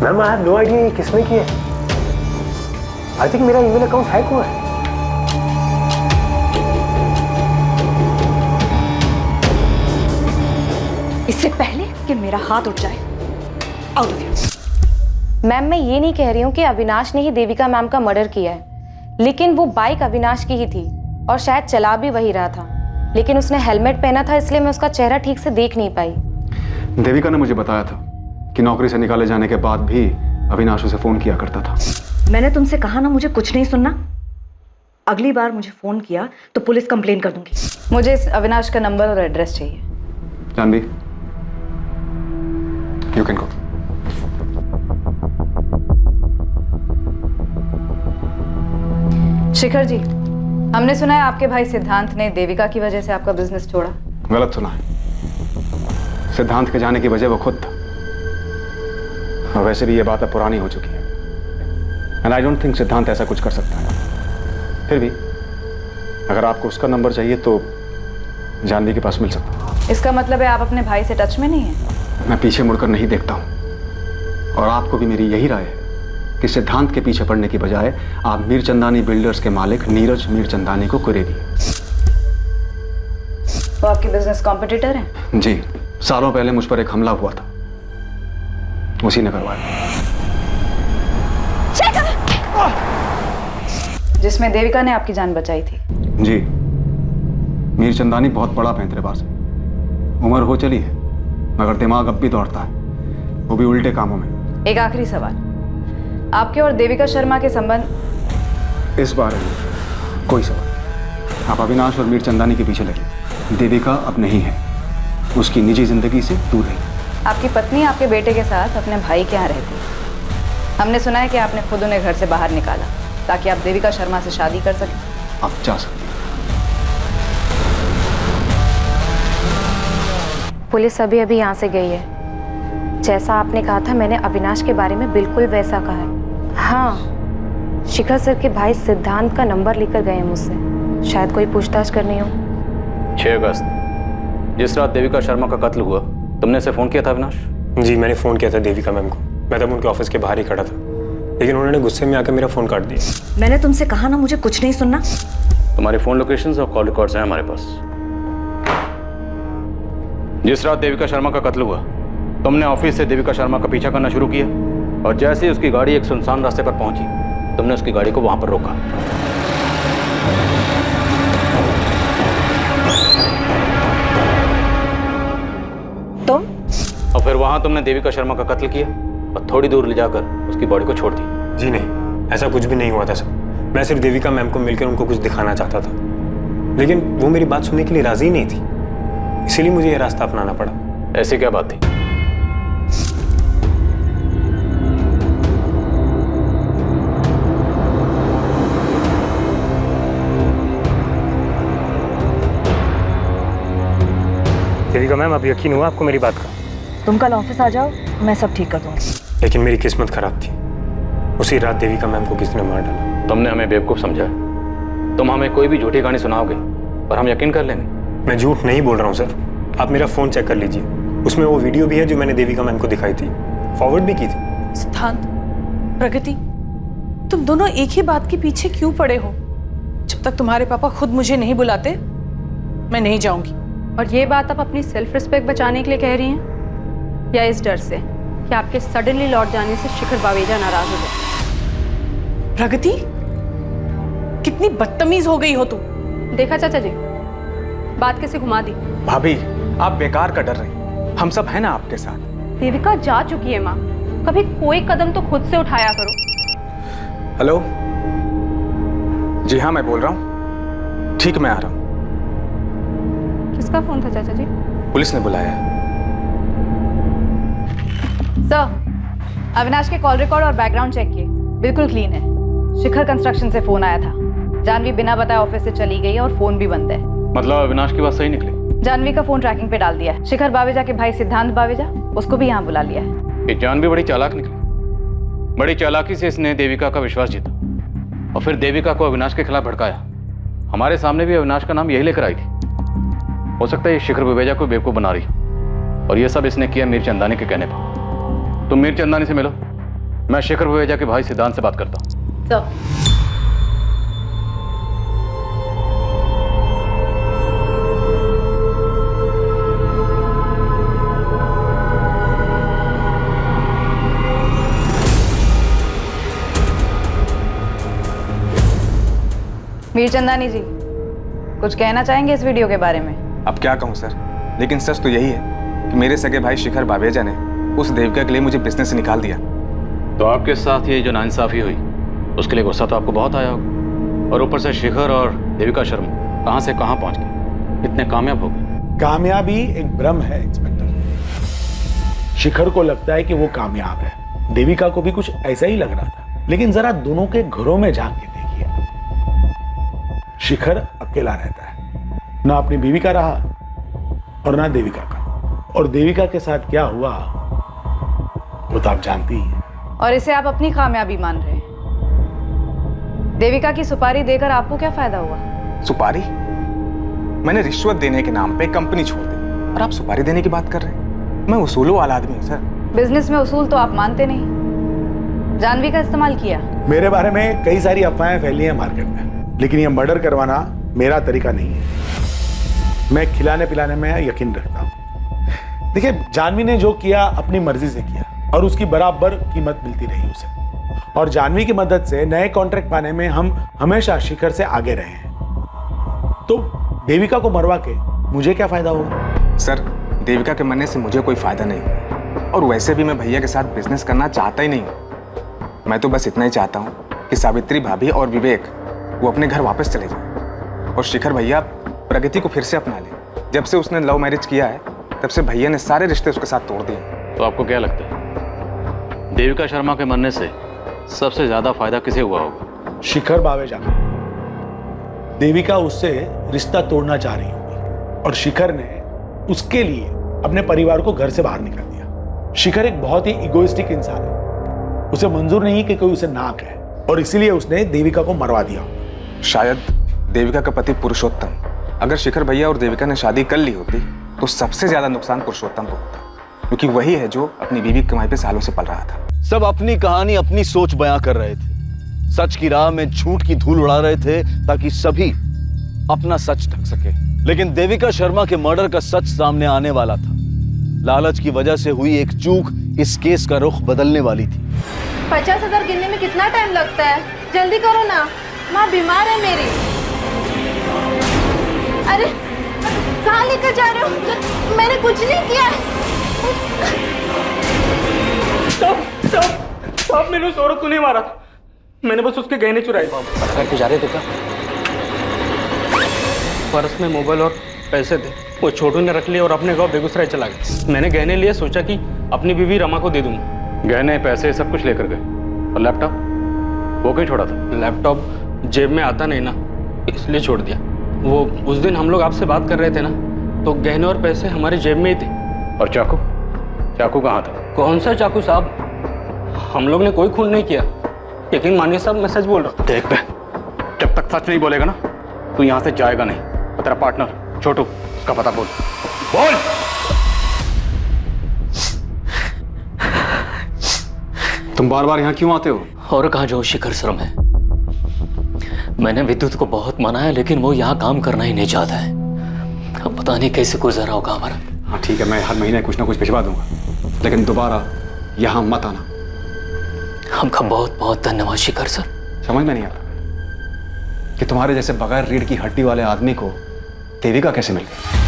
Ma'am, I have no idea ये किसने किया है। आई थिंक मेरा ईमेल अकाउंट हैक हुआ है। इससे पहले कि मेरा हाथ उठ जाए, आउट ऑफ हियर। मैम, मैं ये नहीं कह रही हूँ कि अविनाश ने ही देविका मैम का मर्डर किया है, लेकिन वो बाइक अविनाश की ही थी और शायद चला भी वही रहा था, लेकिन उसने हेलमेट पहना था इसलिए मैं उसका चेहरा ठीक से देख नहीं पाई। देविका ने मुझे बताया था कि नौकरी से निकाले जाने के बाद भी अविनाश उसे फोन किया करता था। मैंने तुमसे कहा ना मुझे कुछ नहीं सुनना। अगली बार मुझे फोन किया तो पुलिस कंप्लेन कर दूंगी। मुझे इस अविनाश का नंबर और एड्रेस चाहिए। Janvi, you can go. Shikhar ji, हमने सुना है आपके भाई सिद्धांत ने देविका की वजह से आपका बिजनेस छोड़ा। गलत सुना है। सिद्धांत के जाने की वजह वो खुद था। और वैसे भी ये बात अब पुरानी हो चुकी है एंड आई डोंट थिंक सिद्धांत ऐसा कुछ कर सकता है। फिर भी अगर आपको उसका नंबर चाहिए तो जानवी के पास मिल सकता है। इसका मतलब है आप अपने भाई से टच में नहीं हैं? मैं पीछे मुड़कर नहीं देखता हूँ और आपको भी मेरी यही राय है कि सिद्धांत के पीछे पड़ने की बजाय आप मीरचंदानी बिल्डर्स के मालिक नीरज मीरचंदानी को कुरे दिए। वो आपके बिजनेस कॉम्पिटिटर हैं? जी, सालों पहले मुझ पर एक हमला हुआ था, उसी ने करवाया, जिसमें देविका ने आपकी जान बचाई थी। जी। मीरचंदानी बहुत बड़ा पैंतरेबाज है। उम्र हो चली है मगर दिमाग अब भी दौड़ता है, वो भी उल्टे कामों में। एक आखिरी सवाल, आपके और देविका शर्मा के संबंध? इस बारे में कोई सवाल। आप अविनाश और मीरचंदानी के पीछे लगे। देविका अब नहीं है, उसकी निजी जिंदगी से दूर है। आपकी पत्नी आपके बेटे के साथ अपने भाई के यहाँ रहती है। हमने सुना है कि आपने खुद उन्हें घर से बाहर निकाला ताकि आप देविका शर्मा से शादी कर सकें। आप जा सकते हैं। पुलिस अभी अभी यहाँ से गई है। जैसा आपने कहा था मैंने अविनाश के बारे में बिल्कुल वैसा कहा है। हाँ, शिखर सर के भाई सिद्धांत का नंबर लेकर गए हैं मुझसे, शायद कोई पूछताछ करनी हो। 6 अगस्त, जिस रात देविका शर्मा का कत्ल हुआ, तुमने उसे फोन किया था अविनाश? जी, मैंने फ़ोन किया था देविका मैम को। मैं तब उनके ऑफिस के बाहर ही खड़ा था, लेकिन उन्होंने गुस्से में आकर मेरा फ़ोन काट दिया। मैंने तुमसे कहा ना मुझे कुछ नहीं सुनना। तुम्हारे फोन लोकेशंस और कॉल रिकॉर्ड्स हैं हमारे पास। जिस रात देविका शर्मा का कत्ल हुआ, तुमने ऑफिस से देविका शर्मा का पीछा करना शुरू किया और जैसे ही उसकी गाड़ी एक सुनसान रास्ते पर पहुंची, तुमने उसकी गाड़ी को वहां पर रोका। तुम? और फिर वहां तुमने देविका शर्मा का कत्ल किया और थोड़ी दूर ले जाकर उसकी बॉडी को छोड़ दी। जी नहीं, ऐसा कुछ भी नहीं हुआ था सर। मैं सिर्फ देविका मैम को मिलकर उनको कुछ दिखाना चाहता था, लेकिन वो मेरी बात सुनने के लिए राजी नहीं थी, इसीलिए मुझे यह रास्ता अपनाना पड़ा। ऐसी क्या बात थी? देविका मैम, अब यकीन हुआ आपको मेरी बात का? तुम कल ऑफिस आ जाओ, मैं सब ठीक कर दूंगी। लेकिन मेरी किस्मत खराब थी। उसी रात देविका मैम को किसी ने मार डाला। तुमने हमें बेवकूफ समझा, तुम हमें कोई भी झूठी कहानी सुनाओगे और हम यकीन कर लेंगे। मैं झूठ नहीं बोल रहा हूँ सर, आप मेरा फ़ोन चेक कर लीजिए, उसमें वो वीडियो भी है जो मैंने देविका मैम को दिखाई थी, फॉरवर्ड भी की थी। सिद्धांत, प्रगति, तुम दोनों एक ही बात के पीछे क्यों पड़े हो? जब तक तुम्हारे पापा खुद मुझे नहीं बुलाते मैं नहीं जाऊंगी। और ये बात आप अपनी सेल्फ रिस्पेक्ट बचाने के लिए कह रही हैं या इस डर से कि आपके सडनली लौट जाने से शिखर बावेजा नाराज हो जाए? प्रगति, कितनी बदतमीज हो गई हो तुम। देखा चाचा जी, बात कैसे घुमा दी। भाभी आप बेकार का डर रही, हम सब हैं ना आपके साथ। देविका जा चुकी है माँ, कभी कोई कदम तो खुद से उठाया करो। हेलो, जी हाँ मैं बोल रहा हूँ, ठीक मैं आ रहा हूँ। किसका फोन था चाचा जी? पुलिस ने बुलाया। सर, अविनाश के कॉल रिकॉर्ड और बैकग्राउंड चेक किए, बिल्कुल क्लीन है। शिखर कंस्ट्रक्शन से फोन आया था, जानवी बिना बताए ऑफिस से चली गई और फोन भी बंद है। मतलब अविनाश की बात सही निकली? जानवी का फोन ट्रैकिंग पे डाल दिया है। शिखर बावेजा के भाई सिद्धांत बावेजा, उसको भी यहाँ बुला लिया है। ये जानवी बड़ी चालाक निकली, बड़ी चालाकी से इसने देविका का विश्वास जीता और फिर देविका को अविनाश के खिलाफ भड़काया। हमारे सामने भी अविनाश का नाम यही लेकर आई थी। हो सकता है ये शिखर बावेजा को बेवकूफ बना रही और ये सब इसने किया मीर चंदानी के कहने पर। तुम मीर चंदानी से मिलो, मैं शिखर बावेजा के भाई सिद्धांत से बात करता हूँ। मीर चंदानी जी, कुछ कहना चाहेंगे इस वीडियो के बारे में? अब क्या कहूँ सर, लेकिन सच तो यही है कि मेरे सगे भाई शिखर बावेजा ने उस देविका के लिए मुझे बिजनेस से निकाल दिया। तो आपके साथ ये जो नाइंसाफी हुई उसके लिए गुस्सा तो आपको बहुत आया होगा, और ऊपर से शिखर और देविका शर्मा कहाँ से कहाँ पहुँच गए, इतने कामयाब हो गए। कामयाबी एक भ्रम है इंस्पेक्टर। शिखर को लगता है कि वो कामयाब है, देविका को भी कुछ ऐसा ही लग रहा था। लेकिन जरा दोनों के घरों में झांक के देखिए, शिखर अकेला रहता है, ना अपनी बीवी का रहा और ना देविका का। और देविका के साथ क्या हुआ वो तो आप जानती ही हैं। और इसे आप अपनी कामयाबी मान रहे हैं। देविका की सुपारी देकर आपको क्या फायदा हुआ? सुपारी? मैंने रिश्वत देने के नाम पे कंपनी छोड़ दी और आप सुपारी देने की बात कर रहे हैं? मैं उसूलों वाला आदमी हूँ सर। बिजनेस में उसूल तो आप मानते नहीं। जानवी का इस्तेमाल किया। मेरे बारे में कई सारी अफवाहें फैली हैं मार्केट में, लेकिन ये मर्डर करवाना मेरा तरीका नहीं है। मैं खिलाने पिलाने में यकीन रखता हूँ। देखिए, जानवी ने जो किया अपनी मर्जी से किया और उसकी बराबर कीमत मिलती रही उसे। और जानवी की मदद से नए कॉन्ट्रैक्ट पाने में हम हमेशा शिखर से आगे रहे हैं। तो देविका को मरवा के मुझे क्या फायदा होगा? सर, देविका के मरने से मुझे कोई फायदा नहीं, और वैसे भी मैं भैया के साथ बिजनेस करना चाहता ही नहीं हूँ। मैं तो बस इतना ही चाहता हूँ कि सावित्री भाभी और विवेक वो अपने घर वापस चले जाएं और शिखर भैया प्रगति को फिर से अपना ले। जब से उसने लव मैरिज किया है तब से भैया ने सारे रिश्ते उसके साथ तोड़ दिए। तो आपको क्या लगता है देविका शर्मा के मरने से सबसे ज्यादा फायदा किसे हुआ होगा? शिखर बावेजा को। देविका उससे रिश्ता तोड़ना चाह रही होगी और शिखर ने उसके लिए अपने परिवार को घर से बाहर निकाल दिया। शिखर एक बहुत ही इगोइस्टिक इंसान है, उसे मंजूर नहीं कि कोई उसे ना कहे और इसीलिए उसने देविका को मरवा दिया। शायद देविका का पति पुरुषोत्तम, अगर शिखर भैया और देविका ने शादी कर ली होती तो सबसे ज्यादा नुकसान पुरुषोत्तम को होता, क्योंकि वही है जो अपनी बीवी की कमाई पे सालों से पल रहा था। सब अपनी कहानी अपनी सोच बयां कर रहे थे, सच की राह में झूठ की धूल उड़ा रहे थे ताकि सभी अपना सच ढक सके। लेकिन देविका शर्मा के मर्डर का सच सामने आने वाला था। लालच की वजह से हुई एक चूक इस केस का रुख बदलने वाली थी। 50,000 गिनने में कितना टाइम लगता है? जल्दी करो ना, माँ बीमार है मेरी। अरे कहाँ लेकर जा रहे हो? मैंने कुछ नहीं किया है। साहब मैंने उस औरत को नहीं मारा था, मैंने बस उसके गहने चुराए। करके जा रहे थे क्या? पर्स में मोबाइल और पैसे थे, वो छोटू ने रख लिए और अपने गांव बेगूसराय चला गया। मैंने गहने लिए, सोचा कि अपनी बीवी रमा को दे दूंगा। गहने पैसे सब कुछ लेकर गए। और लैपटॉप वो कहीं छोड़ा था? लैपटॉप जेब में आता नहीं ना, इसलिए छोड़ दिया। वो उस दिन हम लोग आपसे बात कर रहे थे ना, तो गहने और पैसे हमारे जेब में ही थे। और चाकू? चाकू कहाँ था? कौन सा चाकू साहब? हम लोग ने कोई खून नहीं किया। यकीन मानिए साहब, मैं सच बोल रहा हूँ। देख बे, जब तक सच नहीं बोलेगा ना तू यहां से जाएगा नहीं। और तेरा पार्टनर छोटू, उसका पता बोल। बोल। तुम बार बार यहाँ क्यों आते हो? और कहाँ जो शिखर शर्मा है। मैंने विद्युत को बहुत मनाया लेकिन वो यहाँ काम करना ही नहीं चाहता है। अब पता नहीं कैसे गुजरा होगा हमारा। हाँ ठीक है, मैं हर महीने कुछ ना कुछ भिजवा दूंगा, लेकिन दोबारा यहाँ मत आना। हमका बहुत बहुत धन्यवाद शिखर सर। समझ में नहीं आता कि तुम्हारे जैसे बगैर रीढ़ की हड्डी वाले आदमी को देविका कैसे मिल गई।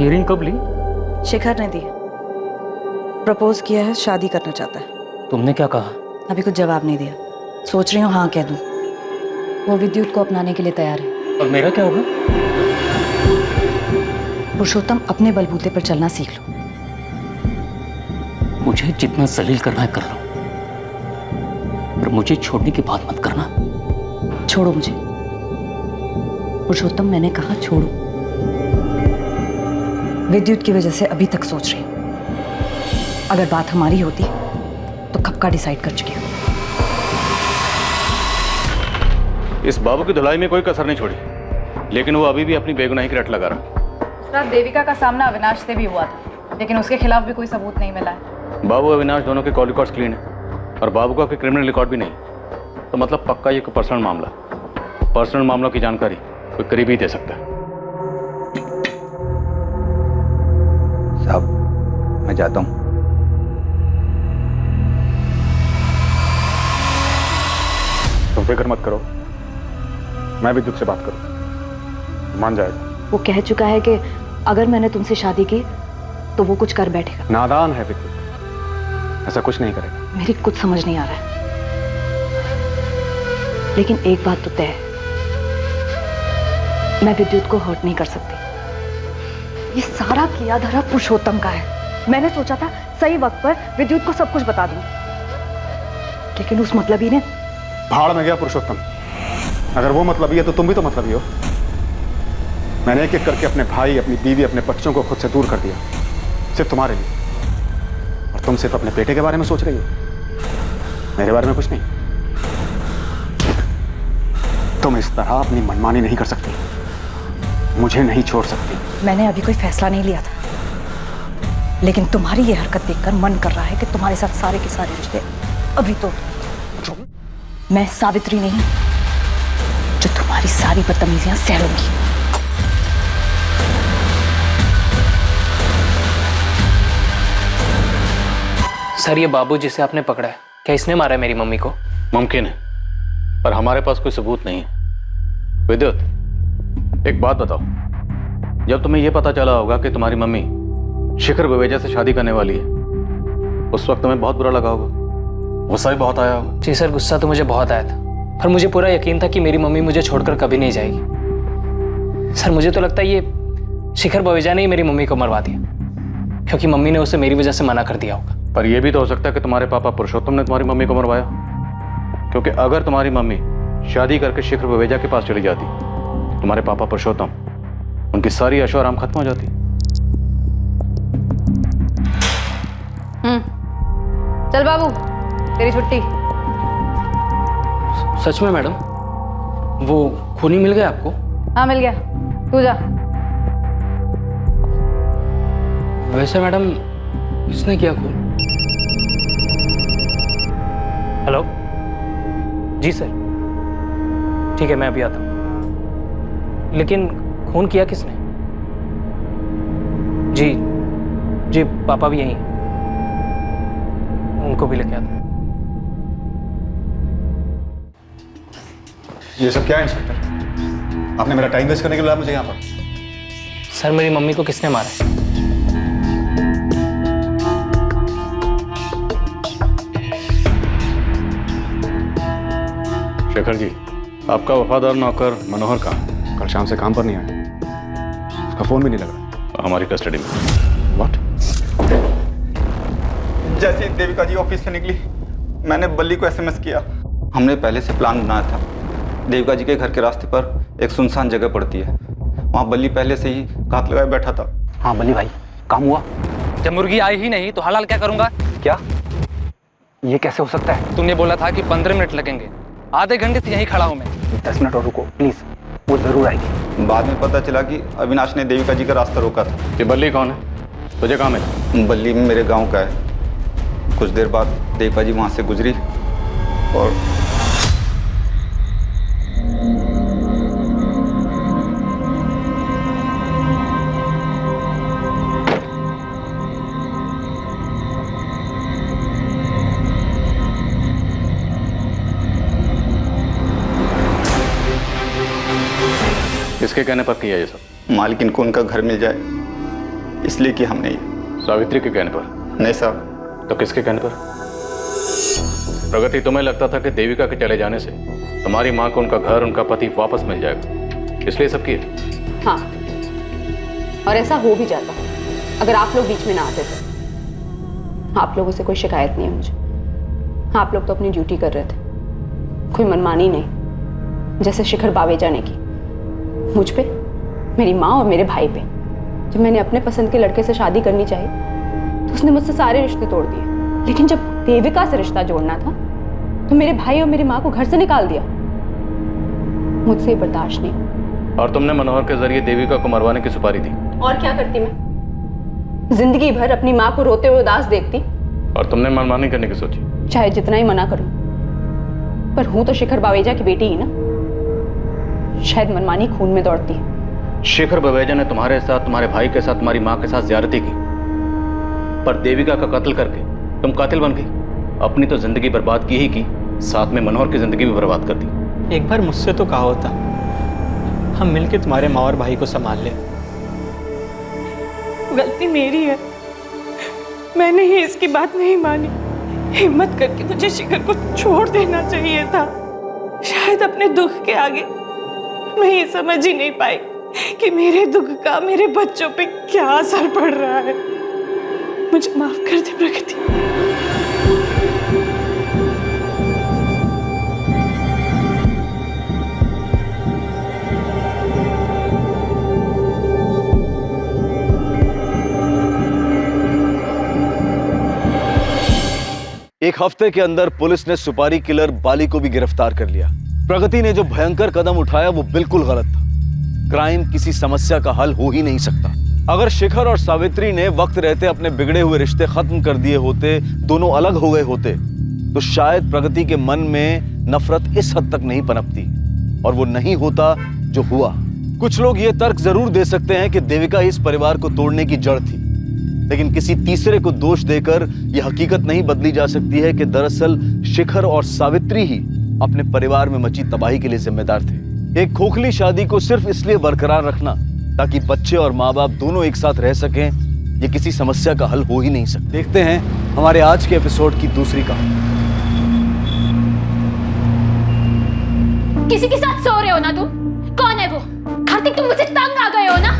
ये रिंग कब ली? शिखर ने दी। प्रपोज किया है, शादी करना चाहता है। तुमने क्या कहा? अभी कुछ जवाब नहीं दिया। सोच रही हूँ हाँ कह दूँ। वो विद्युत को अपनाने के लिए तैयार है। और मेरा क्या होगा? पुरुषोत्तम, अपने बलबूते पर चलना सीख लो। मुझे जितना जलील करना है कर लो, पर मुझे छोड़ने की बात मत करना। छोड़ो मुझे पुरुषोत्तम, मैंने कहा छोड़ो। विद्युत की वजह से अभी तक सोच रही हूँ। अगर बात हमारी होती तो कब का डिसाइड कर चुकी हूँ। इस बाबू की धुलाई में कोई कसर नहीं छोड़ी, लेकिन वो अभी भी अपनी बेगुनाही की रट लगा रहा। रात देविका का सामना अविनाश से भी हुआ था, लेकिन उसके खिलाफ भी कोई सबूत नहीं मिला है। बाबू अविनाश दोनों के कॉल रिकॉर्ड्स क्लीन है और बाबू का कोई क्रिमिनल रिकॉर्ड भी नहीं, तो मतलब पक्का ये कोई पर्सनल मामला। पर्सनल मामलों की जानकारी कोई करीब ही दे सकता है। साहब मैं जाता हूँ। तुम फिक्र मत करो, मैं विद्युत से बात करूँ, मान जाएगा। वो कह चुका है कि अगर मैंने तुमसे शादी की तो वो कुछ कर बैठेगा। नादान है विद्युत, ऐसा कुछ नहीं करेगा। मेरी कुछ समझ नहीं आ रहा है, लेकिन एक बात तो तय है, मैं विद्युत को हर्ट नहीं कर सकती। ये सारा किया धरा पुरुषोत्तम का है। मैंने सोचा था सही वक्त पर विद्युत को सब कुछ बता दूं, लेकिन उस मतलबी ने भाड़ में गया पुरुषोत्तम। अगर वो मतलबी है तो तुम भी तो मतलबी हो। मैंने एक एक करके अपने भाई, अपनी बीवी, अपने बच्चों को खुद से दूर कर दिया, सिर्फ तुम्हारे लिए। और तुम सिर्फ अपने बेटे के बारे में सोच रही हो, मेरे बारे में कुछ नहीं। तुम इस तरह अपनी मनमानी नहीं कर सकती, मुझे नहीं छोड़ सकती। मैंने अभी कोई फैसला नहीं लिया था, लेकिन तुम्हारी ये हरकत देखकर मन कर रहा है कि तुम्हारे साथ सारे के सारे रिश्ते अभी तो। मैं सावित्री नहीं जो तुम्हारी सारी बदतमीजियां सहूंगी। सर ये बाबू जिसे आपने पकड़ा है, क्या इसने मारा है मेरी मम्मी को? मुमकिन है, पर हमारे पास कोई सबूत नहीं है। विद्युत, एक बात बताओ, जब तुम्हें यह पता चला होगा कि तुम्हारी मम्मी शिखर बवेजा से शादी करने वाली है, उस वक्त तुम्हें बहुत बुरा लगा होगा, गुस्सा भी बहुत आया होगा। जी सर, गुस्सा तो मुझे बहुत आया था, पर मुझे पूरा यकीन था कि मेरी मम्मी मुझे छोड़कर कभी नहीं जाएगी। सर मुझे तो लगता है ये शिखर बवेजा ने ही मेरी मम्मी को मरवा दिया, क्योंकि मम्मी ने उसे मेरी वजह से मना कर दिया होगा। पर यह भी तो हो सकता है कि तुम्हारे पापा पुरुषोत्तम ने तुम्हारी मम्मी को मरवाया, क्योंकि अगर तुम्हारी मम्मी शादी करके शिखर बवेजा के पास चली जाती, तुम्हारे पापा पुरुषोत्तम, उनकी सारी ऐशो आराम खत्म हो जाती। चल बाबू, तेरी छुट्टी। सच में मैडम, वो खूनी मिल गया आपको? हाँ मिल गया, तू जा। वैसे मैडम किसने किया खून? हेलो जी सर, ठीक है मैं अभी आता हूँ। लेकिन खून किया किसने? जी जी पापा भी यहीं हैं, उनको भी लेके आता हूँ। ये सब क्या है इंस्पेक्टर? आपने मेरा टाइम वेस्ट करने के लिए मुझे यहाँ पर? सर मेरी मम्मी को किसने मारा है? शेखर जी, आपका वफादार नौकर मनोहर कहाँ? कल शाम से काम पर नहीं आया, उसका फोन भी नहीं लग रहा। हमारी कस्टडी में। व्हाट? जैसे देविका जी ऑफिस से निकली, मैंने बल्ली को एसएमएस किया। हमने पहले से प्लान बनाया था। देविका जी के घर के रास्ते पर एक सुनसान जगह पड़ती है, वहाँ बल्ली पहले से ही घात लगाए बैठा था। हाँ बल्ली भाई, काम हुआ? जब मुर्गी आई ही नहीं तो हलाल क्या करूंगा? क्या? ये कैसे हो सकता है? तूने बोला था कि 15 मिनट लगेंगे, आधे घंटे से यहीं खड़ा हूं मैं। 10 मिनट और रुको प्लीज, वो जरूर आएगी। बाद में पता चला कि अविनाश ने देविका जी का रास्ता रोका था। ये बल्ली कौन है? तुझे कहाँ मिला? बल्ली मेरे गांव का है। कुछ देर बाद देविका जी वहाँ से गुजरी और किसके कहने पर किया ये सब? मालकिन को उनका घर मिल जाए इसलिए कि हमने ये। सावित्री के कहने पर? नहीं साहब। तो किसके कहने पर? प्रगति, तुम्हें लगता था कि देविका के चले जाने से तुम्हारी माँ को उनका घर, उनका पति वापस मिल जाएगा, इसलिए सब किया? हाँ, और ऐसा हो भी जाता अगर आप लोग बीच में ना आते थे। आप लोगों से कोई शिकायत नहीं है मुझे। आप लोग तो अपनी ड्यूटी कर रहे थे, कोई मनमानी नहीं, जैसे शिखर बावेजा ने की मुझ पे, मेरी माँ और मेरे भाई पे। जब मैंने अपने पसंद के लड़के से शादी करनी चाहिए तो उसने मुझसे सारे रिश्ते तोड़ दिए, लेकिन जब देविका से रिश्ता जोड़ना था तो मेरे भाई और मेरी माँ को घर से निकाल दिया। मुझसे ये बर्दाश्त नहीं। और तुमने मनोहर के जरिए देविका को मरवाने की सुपारी दी। और क्या करती मैं? जिंदगी भर अपनी माँ को रोते हुए उदास देखती। और तुमने मनमानी करने की सोची? चाहे जितना ही मना करूं, पर हूं तो शिखर बावेजा की बेटी ही ना। शायद मनमानी खून में दौड़ती है। शेखर बवेजा ने तुम्हारे साथ, तुम्हारे भाई के साथ, तुम्हारी माँ के साथ ज्यादती की, पर देविका का कत्ल करके तुम कातिल बन गई। अपनी तो जिंदगी बर्बाद की ही की, साथ में मनोहर की जिंदगी भी बर्बाद कर दी। एक बार मुझसे तो कहा होता हम मिलके तुम्हारे माँ और भाई को संभाल ले। गलती मेरी है, मैंने ही इसकी बात नहीं मानी। हिम्मत करके मुझे शिखर को छोड़ देना चाहिए था। शायद अपने दुख के आगे मैं ये समझ ही नहीं पाई कि मेरे दुख का मेरे बच्चों पे क्या असर पड़ रहा है। मुझे माफ कर दे प्रगति। एक हफ्ते के अंदर पुलिस ने सुपारी किलर बाली को भी गिरफ्तार कर लिया। प्रगति ने जो भयंकर कदम उठाया वो बिल्कुल गलत था। क्राइम किसी समस्या का हल हो ही नहीं सकता। अगर शिखर और सावित्री ने वक्त रहते अपने बिगड़े हुए रिश्ते खत्म कर दिए होते, दोनों अलग हो गए होते, तो शायद प्रगति के मन में नफरत इस हद तक नहीं पनपती और वो नहीं होता जो हुआ। कुछ लोग ये तर्क जरूर दे सकते हैं कि देविका इस परिवार को तोड़ने की जड़ थी, लेकिन किसी तीसरे को दोष देकर यह हकीकत नहीं बदली जा सकती है कि दरअसल शिखर और सावित्री ही अपने परिवार में मची तबाही के लिए जिम्मेदार थे। एक खोखली शादी को सिर्फ इसलिए बरकरार रखना ताकि बच्चे और माँ बाप दोनों एक साथ रह सकें, ये किसी समस्या का हल हो ही नहीं सकता। देखते हैं हमारे आज के एपिसोड की दूसरी कहानी। किसी के साथ सो रहे हो ना तुम? कौन है वो? कार्तिक, तुम मुझसे तंग आ गए हो ना?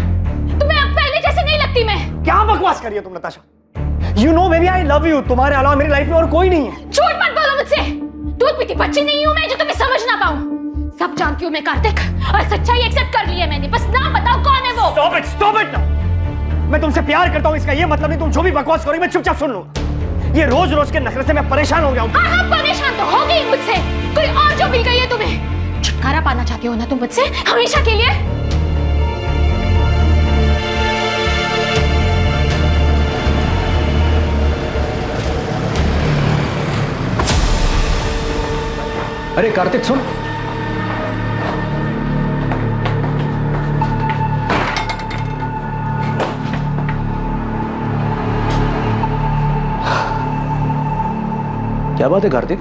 तुम्हें अब पहले जैसे नहीं लगती मैं। क्या बकवास करी है तुम Natasha? You know baby, I love you। तुम्हारे अलावा मेरी लाइफ में और कोई नहीं है। झूठ मत बोलो मुझसे। दूध पीती बच्ची नहीं हूँ मैं जो तुम्हें समझ ना पाऊँ। सब जानती हूँ मैं कार्तिक, और सच्चाई एक्सेप्ट कर ली है मैंने। बस नाम बताओ कौन है वो? Stop it now। मैं तुमसे प्यार करता हूँ, इसका ये मतलब नहीं तुम जो भी बकवास करोगे मैं चुपचाप सुन लूंगा। ये रोज रोज के नखरे से मैं परेशान हो गया हूँ। हाँ, परेशान तो हो गई मुझसे। कोई और जो मिल गई है तुम्हें। छुटकारा पाना चाहती हो ना तुम मुझसे हमेशा के लिए? अरे कार्तिक सुन। क्या बात है कार्तिक,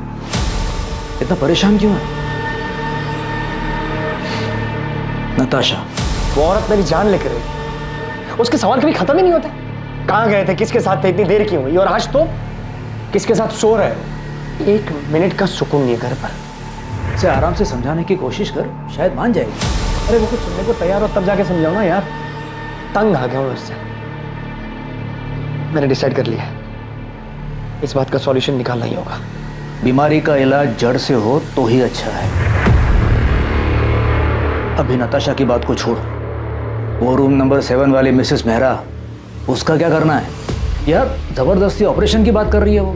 इतना परेशान क्यों है? नताशा, वो औरत मेरी जान लेकर रही, उसके सवाल कभी खत्म ही नहीं होते। कहाँ गए थे, किसके साथ थे, इतनी देर क्यों हुई, और आज तो किसके साथ सो रहे हो? एक मिनट का सुकून नहीं घर पर। इसे आराम से समझाने की कोशिश कर, शायद मान जाएगी। अरे वो कुछ सुनने को तैयार हो तब जाके समझाओ ना यार। तंग आ गया हूँ उससे। मैंने डिसाइड कर लिया, इस बात का सॉल्यूशन निकालना ही होगा। बीमारी का इलाज जड़ से हो तो ही अच्छा है। अभी नताशा की बात को छोड़, वो रूम नंबर 7 वाली मिसेस मेहरा, उसका क्या करना है यार? जबरदस्ती ऑपरेशन की बात कर रही है वो।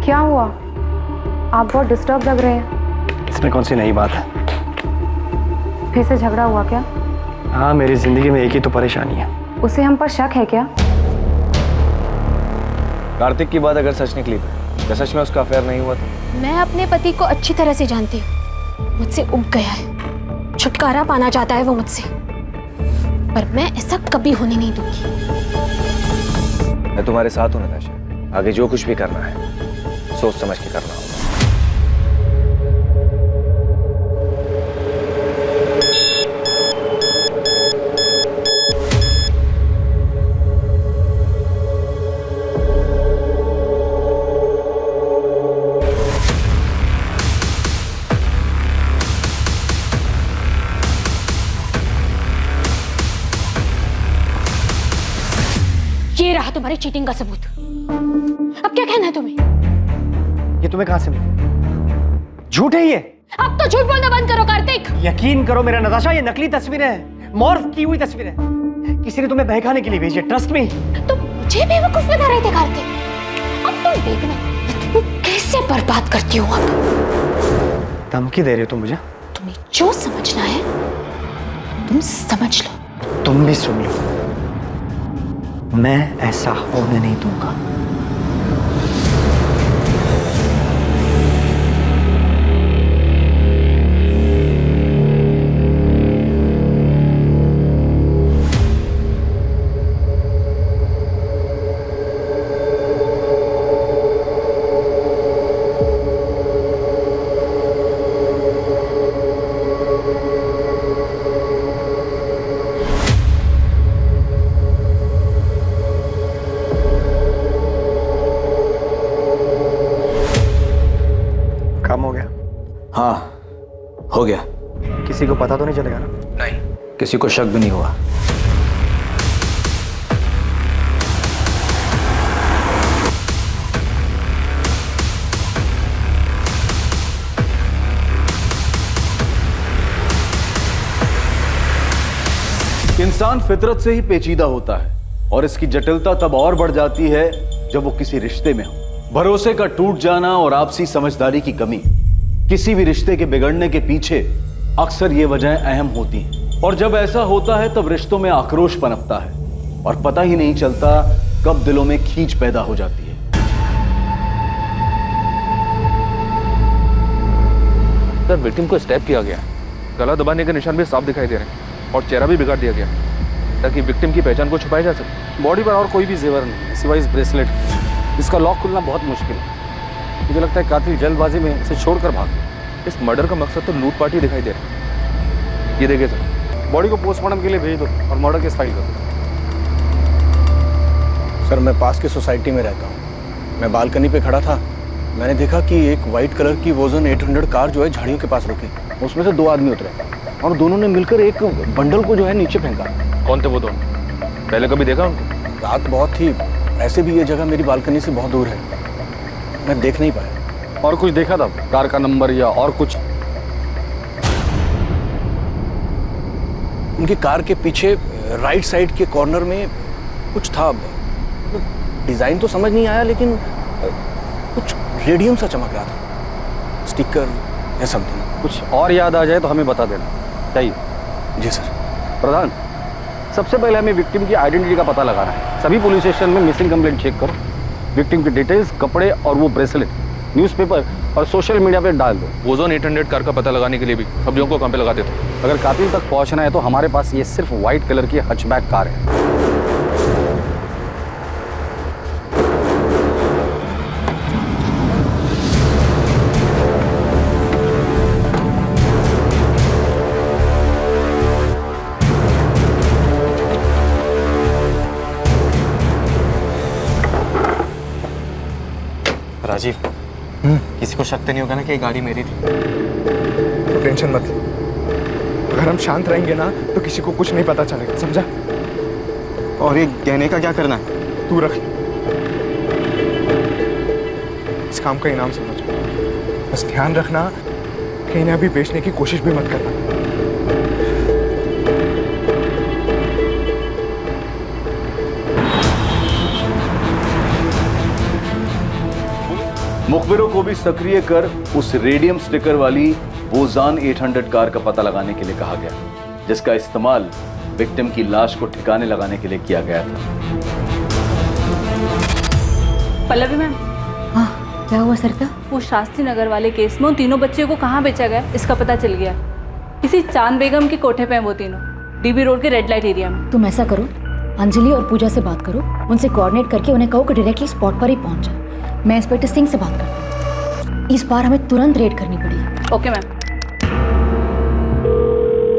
क्या हुआ? आप बहुत डिस्टर्ब लग रहे हैं। इसमें कौन सी नई बात है? फिर से झगड़ा हुआ क्या? हाँ, मेरी जिंदगी में एक ही तो परेशानी है। उसे हम पर शक है क्या? कार्तिक की बात अगर सच निकली तो क्या सच में उसका अफेयर नहीं हुआ था? मैं अपने पति को अच्छी तरह से जानती हूँ। मुझसे उब गया है, छुटकारा पाना चाहता है वो मुझसे, पर मैं ऐसा कभी होने नहीं दूंगी। मैं तुम्हारे साथ हूं नताशा। आगे जो कुछ भी करना है सोच समझ के करना होगा। ये रहा तुम्हारी चीटिंग का सबूत। अब क्या कहना है तुम्हें? ये तुम्हें कहां से मिला? झूठ है ये। अब तो झूठ बोलना बंद करो कार्तिक। यकीन करो मेरा नताशा, ये नकली तस्वीरें हैं, मॉर्फ की हुई तस्वीरें। किसी ने तुम्हें बहकाने के लिए भेजी, ट्रस्ट मी। तुम मुझे बेवकूफ बना रहे थे कार्तिक। अब तुम देखना तुम कैसे बर्बाद करती हो। अब धमकी दे रही हो तुम मुझे? तुम्हें जो समझना है तुम समझ लो। तुम भी सुन लो, मैं ऐसा होने नहीं दूंगा। काम हो गया? हाँ, हो गया। किसी को पता तो नहीं चलेगा ना? नहीं, किसी को शक भी नहीं हुआ। इंसान फितरत से ही पेचीदा होता है और इसकी जटिलता तब और बढ़ जाती है जब वो किसी रिश्ते में हो। भरोसे का टूट जाना और आपसी समझदारी की कमी, किसी भी रिश्ते के बिगड़ने के पीछे अक्सर ये वजहें अहम होती हैं। और जब ऐसा होता है तब रिश्तों में आक्रोश पनपता है और पता ही नहीं चलता कब दिलों में खींच पैदा हो जाती है। सर, विक्टिम को स्टैप किया गया, गला दबाने के निशान भी साफ दिखाई दे रहे हैं और चेहरा भी बिगाड़ दिया गया ताकि विक्टिम की पहचान को छुपाया जा सके। बॉडी पर और कोई भी जेवर नहीं सिवाय इस ब्रेसलेट। इसका लॉक खुलना बहुत मुश्किल है। मुझे लगता है कातिल जल्दबाजी में इसे छोड़कर भाग गया। इस मर्डर का मकसद तो लूटपाट ही दिखाई दे रहा है। ये देखिए सर, बॉडी को पोस्टमार्टम के लिए भेज दो और मर्डर केस फाइल कर दो। सर, मैं पास की सोसाइटी में रहता हूँ। मैं बालकनी पे खड़ा था, मैंने देखा कि एक वाइट कलर की वोजन 800 कार जो है झाड़ियों के पास रुकी। उसमें से 2 आदमी उतरे और दोनों ने मिलकर एक बंडल को जो है नीचे फेंका। कौन थे वो दोनों? पहले कभी देखा उनको? रात बहुत थी, ऐसे भी ये जगह मेरी बालकनी से बहुत दूर है, मैं देख नहीं पाया। और कुछ देखा था? कार का नंबर या और कुछ? उनकी कार के पीछे राइट साइड के कॉर्नर में कुछ था। डिजाइन तो समझ नहीं आया, लेकिन कुछ रेडियम सा चमक रहा था, स्टिकर या समथिंग। कुछ और याद आ जाए तो हमें बता देना। चाहिए? जी सर। प्रधान, सबसे पहले हमें विक्टिम की आइडेंटिटी का पता लगाना है। सभी पुलिस स्टेशन में मिसिंग कंप्लेंट चेक करो। विक्टिम की डिटेल्स, कपड़े और वो ब्रेसलेट न्यूज़पेपर और सोशल मीडिया पे डाल दो। वोजन 800 कार का पता लगाने के लिए भी सब्जियों को कहाँ पे लगाते थे? अगर कातिल तक पहुंचना है तो हमारे पास ये सिर्फ व्हाइट कलर की हचबैक कार है। राजीव, किसी को शक तो नहीं होगा ना कि ये गाड़ी मेरी थी? तो टेंशन मत ले। अगर हम शांत रहेंगे ना तो किसी को कुछ नहीं पता चलेगा, समझा? और ये गहने का क्या करना है? तू रख। इस काम का इनाम समझो। बस ध्यान रखना कि इन्हें अभी बेचने की कोशिश भी मत करना। मुखबिरों को भी सक्रिय कर उस रेडियम स्टिकर वाली वोजान 800 कार का पता लगाने के लिए कहा गया, जिसका इस्तेमाल विक्टिम की लाश को ठिकाने लगाने के लिए किया गया था। पल्लवी मैम, हाँ क्या हुआ सरिता? वो शास्त्री नगर वाले केस में उन तीनों बच्चियों को कहाँ बेचा गया इसका पता चल गया। किसी चांद बेगम के कोठे पे हैं वो तीनों, डीबी रोड के रेड लाइट एरिया में। तुम ऐसा करो, अंजलि और पूजा से बात करो, उनसे कोऑर्डिनेट करके उन्हें कहो कि डायरेक्टली स्पॉट पर ही पहुंच जाए। मैं इंस्पेक्टर सिंह से बात करती हूँ, इस बार हमें तुरंत रेड करनी पड़ी। Okay ma'am.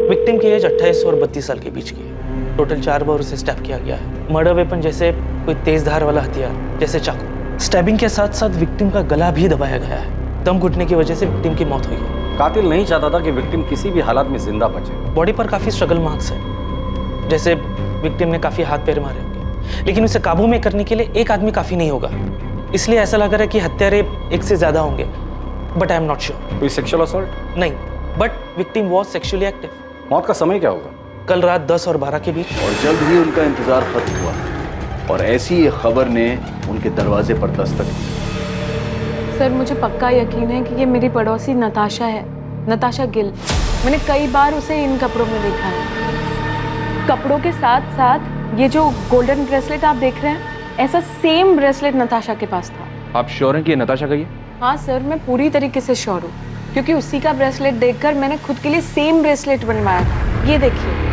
विक्टिम की एज 28 और 32 साल के बीच की है। टोटल 4 बार उसे स्टैब किया गया है। मर्डर वेपन जैसे कोई तेज धार वाला हथियार जैसे चाकू। स्टैबिंग के साथ साथ विक्टिम का गला भी दबाया गया है। दम घुटने की वजह से विक्टिम की मौत हुई है। कातिल नहीं चाहता था कि विक्टिम किसी भी हालात में जिंदा बचे। बॉडी पर काफी स्ट्रगल मार्क्स है, जैसे विक्टिम ने काफी हाथ पैर मारे होंगे, लेकिन उसे काबू में करने के लिए एक आदमी काफी नहीं होगा। इसलिए ऐसा लग रहा है कि हत्यारे एक से ज्यादा होंगे, but I am not sure. कोई सेक्सुअल असॉल्ट? नहीं, but victim was sexually active. मौत का समय क्या होगा? कल रात 10 और 12 के बीच। और जल्द ही उनका इंतजार खत्म हुआ और ऐसी एक खबर ने उनके दरवाजे पर दस्तक दी। सर मुझे पक्का यकीन है कि ये मेरी पड़ोसी नताशा है, नताशा गिल। मैंने कई बार उसे इन कपड़ों में देखा है। कपड़ों के साथ साथ ये जो गोल्डन ब्रेसलेट आप देख रहे हैं, ऐसा सेम ब्रेसलेट नताशा के पास था। आप श्योर हैं कि ये नताशा का ही है? हाँ सर, मैं पूरी तरीके से श्योर हूँ, क्योंकि उसी का ब्रेसलेट देखकर मैंने खुद के लिए सेम ब्रेसलेट बनवाया था। ये देखिए।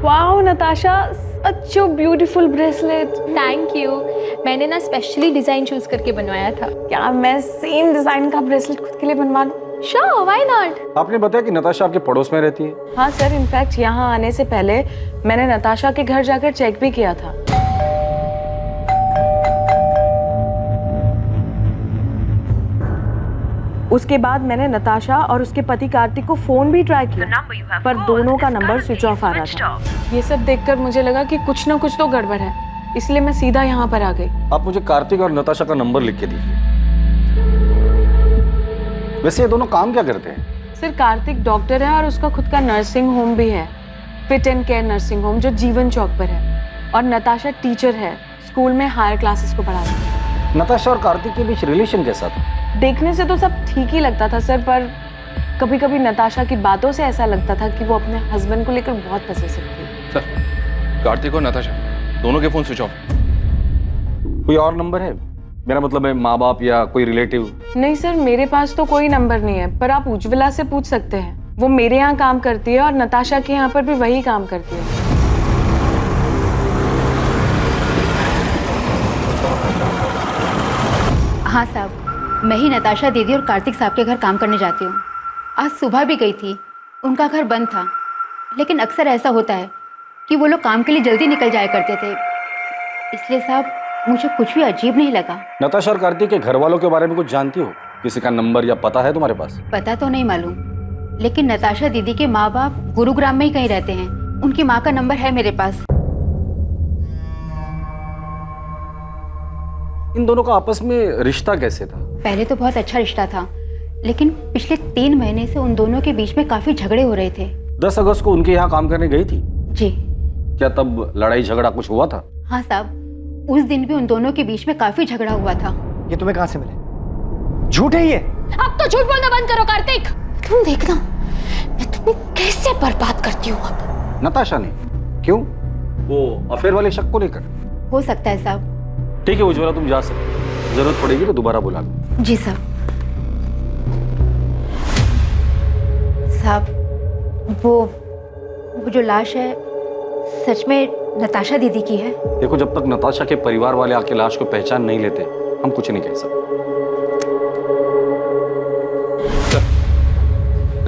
Wow Natasha, such a beautiful bracelet. Thank you. मैंने ना स्पेशली डिजाइन चूज करके बनवाया था। क्या मैं सेम डिजाइन का ब्रेसलेट खुद के लिए बनवा दूं? Sure, why not. आपने बताया कि नताशा आपके पड़ोस में रहती है? हाँ सर, इनफैक्ट यहाँ आने से पहले मैंने नताशा के घर जाकर चेक भी किया था। उसके बाद मैंने नताशा और उसके पति कार्तिक को फोन भी ट्राई किया, पर दोनों का नंबर स्विच ऑफ आ रहा था। ये सब देखकर मुझे लगा कि कुछ ना कुछ तो गड़बड़ है, इसलिए मैं सीधा यहाँ पर आ गई। आप मुझे कार्तिक और नताशा का नंबर लिख के दीजिए। वैसे ये दोनों काम क्या करते हैं? सर कार्तिक डॉक्टर है और उसका खुद का नर्सिंग होम भी है, fit and care nursing home, जो जीवन चौक पर है। और नताशा टीचर है, स्कूल में हायर क्लासेस को पढ़ाती है। नताशा और कार्तिक के बीच रिलेशन कैसा था? देखने से तो सब ठीक ही लगता था सर, पर कभी कभी नताशा की बातों से ऐसा लगता था कि वो अपने हस्बैंड को लेकर बहुत पसेसिव थी। सर, कार्तिक और नताशा दोनों के फोन स्विच ऑफ। कोई और नंबर है? मेरा मतलब है माँ बाप या कोई रिलेटिव? नहीं सर, मेरे पास तो कोई नंबर नहीं है, पर आप उज्ज्वला से पूछ सकते हैं। वो मेरे यहाँ काम करती है और नताशा के यहाँ पर भी वही काम करती है। हाँ साहब, मैं ही नताशा दीदी और कार्तिक साहब के घर काम करने जाती हूँ। आज सुबह भी गई थी, उनका घर बंद था, लेकिन अक्सर ऐसा होता है कि वो लोग काम के लिए जल्दी निकल जाया करते थे, इसलिए साहब मुझे कुछ भी अजीब नहीं लगा। नताशा और कार्तिक के घर वालों के बारे में कुछ जानती हो? किसी का नंबर या पता है तुम्हारे पास? पता तो नहीं मालूम, लेकिन नताशा दीदी के माँ बाप गुरुग्राम में ही कहीं रहते हैं। उनकी माँ का नंबर है मेरे पास। इन दोनों का आपस में रिश्ता कैसे था? पहले तो बहुत अच्छा रिश्ता था, लेकिन पिछले 3 महीने से उन दोनों के बीच में काफी झगड़े हो रहे थे। 10 अगस्त को उनके यहाँ काम करने गई थी? जी। क्या तब लड़ाई झगड़ा कुछ हुआ था? हाँ साहब, उस दिन भी उन दोनों के बीच में काफी झगड़ा हुआ था। ये तुम्हें कहाँ से मिले? झूठ है ये। अब तो झूठ बोलना बंद करो कार्तिक। तुम देखना मैं तुम्हें कैसे बर्बाद करती हूँ अब। नताशा ने? क्यों? वो अफेयर वाले शक को लेकर? हो सकता है साहब। ठीक है उज्ज्वला, तुम जा सकते, जरूरत पड़ेगी तो दोबारा बुला लो। जी साहब। साहब, वो जो लाश है सच में नताशा दीदी की है? देखो, जब तक नताशा के परिवार वाले आके लाश को पहचान नहीं लेते हम कुछ नहीं कह सकते।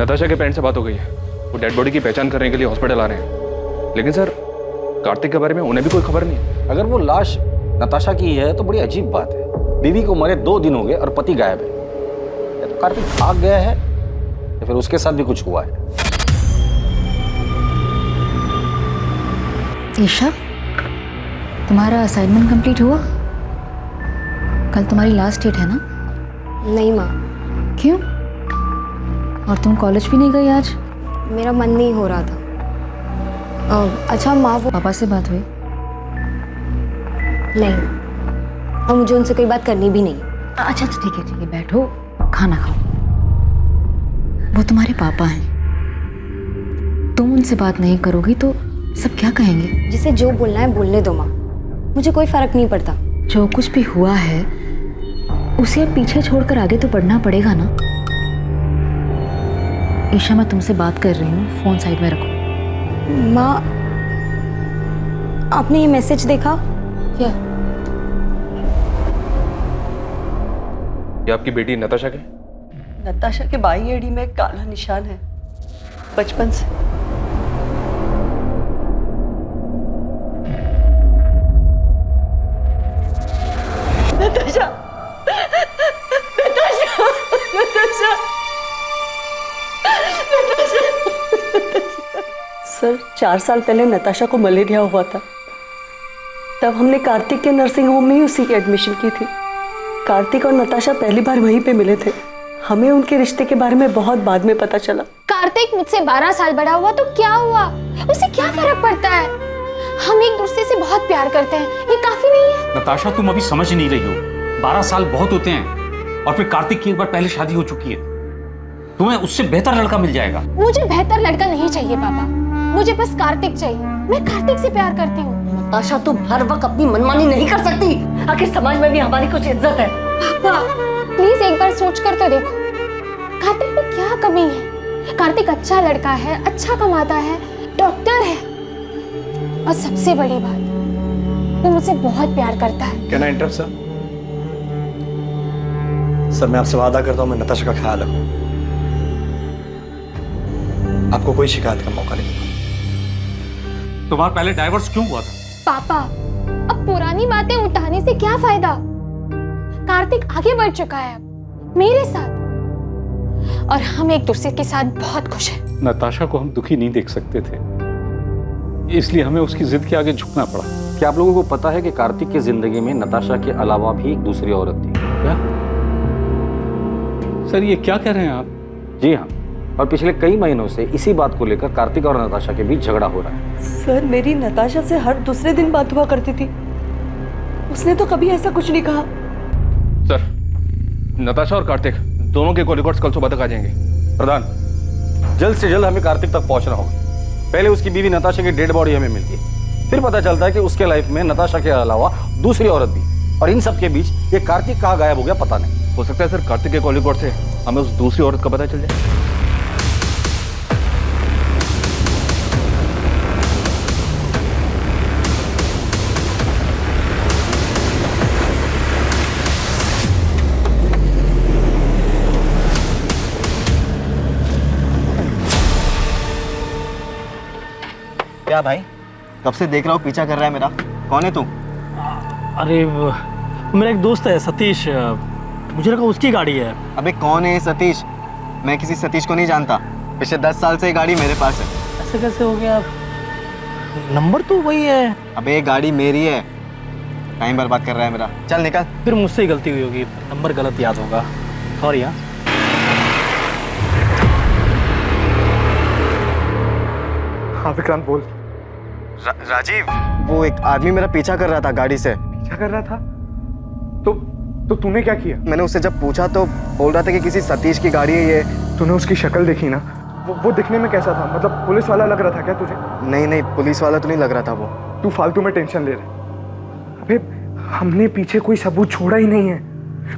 नताशा के पेरेंट्स से बात हो गई है, वो डेड बॉडी की पहचान करने के लिए हॉस्पिटल आ रहे हैं। लेकिन सर, कार्तिक के बारे में उन्हें भी कोई खबर नहीं है। अगर वो लाश नताशा की है तो बड़ी अजीब बात है। बीवी को मरे 2 दिन हो गए और पति गायब है। या तो कार्तिक भाग गया है या फिर उसके साथ भी कुछ हुआ है। ईशा, तुम्हारा असाइनमेंट कंप्लीट हुआ? कल तुम्हारी लास्ट डेट है ना? नहीं माँ, क्यों? और तुम कॉलेज भी नहीं गई आज? मेरा मन नहीं हो रहा था। अच्छा माँ, वो पापा से बात हुई? नहीं, और मुझे उनसे कोई बात करनी भी नहीं। अच्छा ठीक है बैठो, खाना खाओ। वो तुम्हारे पापा हैं, तुम उनसे बात नहीं करोगी तो सब क्या कहेंगे? जिसे जो बोलना है बोलने दो माँ, मुझे कोई फर्क नहीं पड़ता। जो कुछ भी हुआ है उसे अब पीछे छोड़कर आगे तो बढ़ना पड़ेगा ना। ईशा, मैं तुमसे बात कर रही हूँ, फोन साइड में रखो। माँ, आपने ये मैसेज देखा क्या? ये आपकी बेटी नताशा के? नताशा के बाई एड़ी में काला निशान है, बचपन से। नताशा, नताशा, नताशा, सर 4 साल पहले नताशा को मलेरिया हुआ था। तब हमने कार्तिक के नर्सिंग होम में ही उसी की एडमिशन की थी। कार्तिक और नताशा पहली बार वहीं पे मिले थे। हमें उनके रिश्ते के बारे में बहुत बाद में पता चला। कार्तिक मुझसे 12 साल बड़ा हुआ तो क्या हुआ, उसे क्या फर्क पड़ता है? हम एक दूसरे से बहुत प्यार करते हैं, ये काफी नहीं है? नताशा, तुम अभी समझ नहीं रही हो। 12 साल बहुत होते हैं, और फिर कार्तिक की एक बार पहले शादी हो चुकी है। तुम्हें उससे बेहतर लड़का मिल जाएगा। मुझे बेहतर लड़का नहीं चाहिए पापा, मुझे बस कार्तिक चाहिए। मैं कार्तिक से प्यार करती हूँ। नताशा, तुम हर वक्त अपनी मनमानी नहीं कर सकती। आखिर समाज में भी हमारी कुछ इज्जत है। पापा प्लीज एक बार सोच कर तो देखो, कार्तिक में क्या कमी है? कार्तिक अच्छा लड़का है, अच्छा कमाता है, डॉक्टर है, और सबसे बड़ी बात, वो मुझसे बहुत प्यार करता है। Can I interrupt sir? Sir, मैं आपसे वादा करता हूँ मैं नताशा का ख्याल रखूँ। आपको कोई शिकायत का मौका नहीं दूंगा। तुम्हारा पहले डाइवोर्स क्यों हुआ था? पापा, अब पुरानी बातें उठाने से क्या फायदा? कार्तिक आगे बढ़ चुका है अब मेरे साथ, और हम एक दूसरे के साथ बहुत खुश हैं। नताशा को हम दुखी नहीं देख सकते थे, इसलिए हमें उसकी जिद के आगे झुकना पड़ा। क्या आप लोगों को पता है कि कार्तिक की जिंदगी में नताशा के अलावा भी एक दूसरी औरत थी? क्या सर, ये क्या कह रहे हैं आप? जी हाँ, और पिछले कई महीनों से इसी बात को लेकर कार्तिक और नताशा के बीच झगड़ा हो रहा है। सर, मेरी नताशा से हर दूसरे दिन बात हुआ करती थी, उसने तो कभी ऐसा कुछ नहीं कहा। सर, नताशा और कार्तिक दोनों के कॉल रिकॉर्ड्स कल सुबह तक आ जाएंगे। प्रधान, जल्द से जल्द हमें कार्तिक तक पहुंचना होगा। पहले उसकी बीवी नताशा की डेड बॉडी हमें मिलती है, फिर पता चलता है कि उसके लाइफ में नताशा के अलावा दूसरी औरत भी, और इन सब के बीच ये कार्तिक कहाँ गायब हो गया पता नहीं। हो सकता है सर कार्तिक के कॉल रिकॉर्ड से हमें उस दूसरी औरत का पता चल जाए। क्या भाई, कब से देख रहा हूँ पीछा कर रहा है मेरा। कौन है तू? अरे मेरा एक दोस्त है सतीश, मुझे लगा उसकी गाड़ी है। अबे कौन है सतीश? मैं किसी सतीश को नहीं जानता। पिछले 10 साल से ये गाड़ी मेरे पास है। ऐसे कैसे हो गया? नंबर तो वही है। अबे ये गाड़ी मेरी है, टाइम बर्बाद कर रहा है मेरा। चल निकल। फिर मुझसे ही गलती हुई होगी, नंबर गलत याद होगा, सॉरी। हाँ हाँ विक्रांत बोल। राजीव, वो एक आदमी मेरा पीछा कर रहा था गाड़ी से। पीछा कर रहा था? तो तूने क्या किया? मैंने उससे जब पूछा तो बोल रहा था कि किसी सतीश की गाड़ी है ये। तूने उसकी शक्ल देखी ना? वो दिखने में कैसा था? मतलब पुलिस वाला लग रहा था क्या तुझे? नहीं, पुलिस वाला तो नहीं लग रहा था वो। तू फालतू में टेंशन ले रहा। अबे हमने पीछे कोई सबूत छोड़ा ही नहीं है,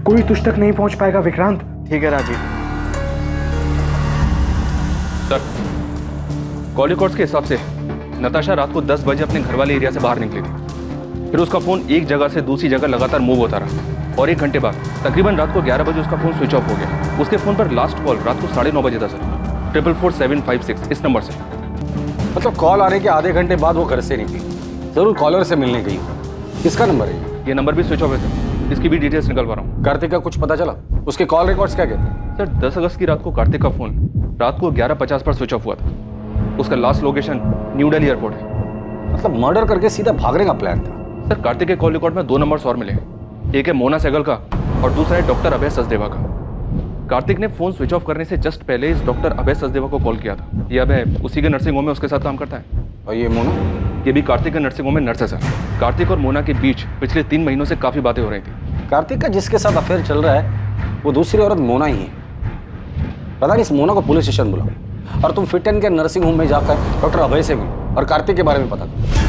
कोई तुझ तक नहीं पहुंच पाएगा विक्रांत। ठीक है राजीव। सर, कॉल रिकॉर्ड्स के हिसाब से नताशा रात को 10 बजे अपने घर वाले एरिया से बाहर निकली थी। फिर उसका फोन एक जगह से दूसरी जगह लगातार मूव होता रहा, और 1 घंटे बाद तकरीबन रात को 11 बजे उसका फोन स्विच ऑफ हो गया। उसके फोन पर लास्ट कॉल रात को 9:30 बजे था सर, 44756 इस नंबर से। मतलब कॉल आने के आधे घंटे बाद वो घर से निकली, जरूर कॉलर से मिलने गई। किसका नंबर है? ये नंबर भी स्विच ऑफ है सर, इसकी भी डिटेल्स निकलवा रहा हूँ। कार्तिक का कुछ पता चला? उसके कॉल रिकॉर्ड्स क्या कहते हैं? सर 10 अगस्त की रात को कार्तिक का फोन रात को 11:50 पर स्विच ऑफ हुआ था। उसका last location new Delhi airport है। मतलब मर्डर करके सीधा भागने का प्लान था। सर कार्तिक के कॉल रिकॉर्ड में 2 नंबर्स और मिले, एक है मोना सहगल का और दूसरा है डॉक्टर अभय सचदेवा का। कार्तिक ने फोन स्विच ऑफ करने से जस्ट पहले इस डॉक्टर अभय सचदेवा को कॉल किया था। ये अभय उसी के नर्सिंग होम में उसके साथ काम करता है। और ये मोना? ये भी कार्तिक के नर्सिंग होम में नर्स है सर। कार्तिक और मोना के बीच पिछले 3 महीनों से काफी बातें हो रही थी। कार्तिक का जिसके साथ अफेयर चल रहा है वो दूसरी औरत मोना ही है। पता नहीं इस मोना को पुलिस स्टेशन बुलाओ और तुम फिट एंड के नर्सिंग होम में जाकर डॉक्टर अभय से मिलो और कार्तिक के बारे में पता करो।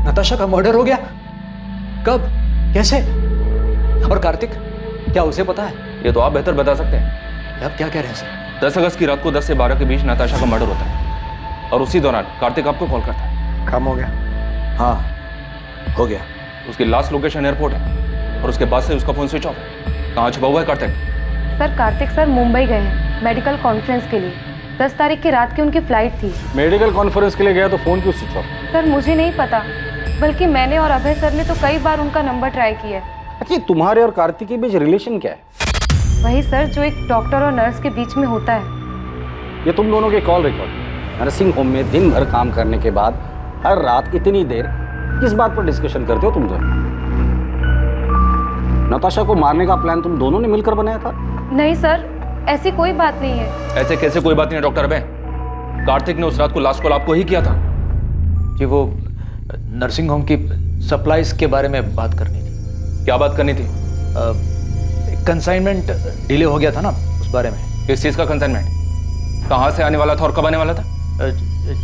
नताशा का मर्डर हो गया? कब? कैसे? और कार्तिक, क्या उसे पता है? ये तो आप बेहतर बता सकते हैं। आप क्या कह रहे हैं सर? 10 अगस्त की रात को 10 से 12 के बीच नताशा का मर्डर होता है और उसी दौरान कार्तिक आपको कॉल करता है। काम हो गया? हाँ, हो गया। उसकी लास्ट लोकेशन एयरपोर्ट है और उसके बाद से उसका फोन स्विच ऑफ है। कहाँ छुपा हुआ है कार्तिक? सर कार्तिक सर मुंबई गए हैं मेडिकल कॉन्फ्रेंस के लिए। 10 तारीख की रात की उनकी फ्लाइट थी। मेडिकल कॉन्फ्रेंस के लिए गया तो फोन क्यों स्विच ऑफ? सर मुझे नहीं पता, बल्कि मैंने और अभय सर ने तो कई बार उनका नंबर ट्राई किया है। अच्छा, तुम्हारे और कार्तिक के बीच रिलेशन क्या है? वही सर जो एक डॉक्टर और नर्स के बीच में होता है। ये तुम दोनों के कॉल रिकॉर्ड। नर्सिंग होम में दिन भर काम करने के बाद हर रात इतनी देर किस बात पर डिस्कशन करते हो तुम दोनों? नताशा को मारने का प्लान तुम दोनों ने मिलकर बनाया था? नहीं सर, ऐसी कोई बात नहीं है। ऐसे कैसे कोई बात नहीं है डॉक्टर अभय? कार्तिक ने उस रात को लास्ट कॉल आपको ही किया था। कि वो नर्सिंग होम की सप्लाईज के बारे में बात करनी थी। क्या बात करनी थी? कंसाइनमेंट डिले हो गया था ना, उस बारे में। किस चीज का कंसाइनमेंट? कहाँ से आने वाला था और कब आने वाला था?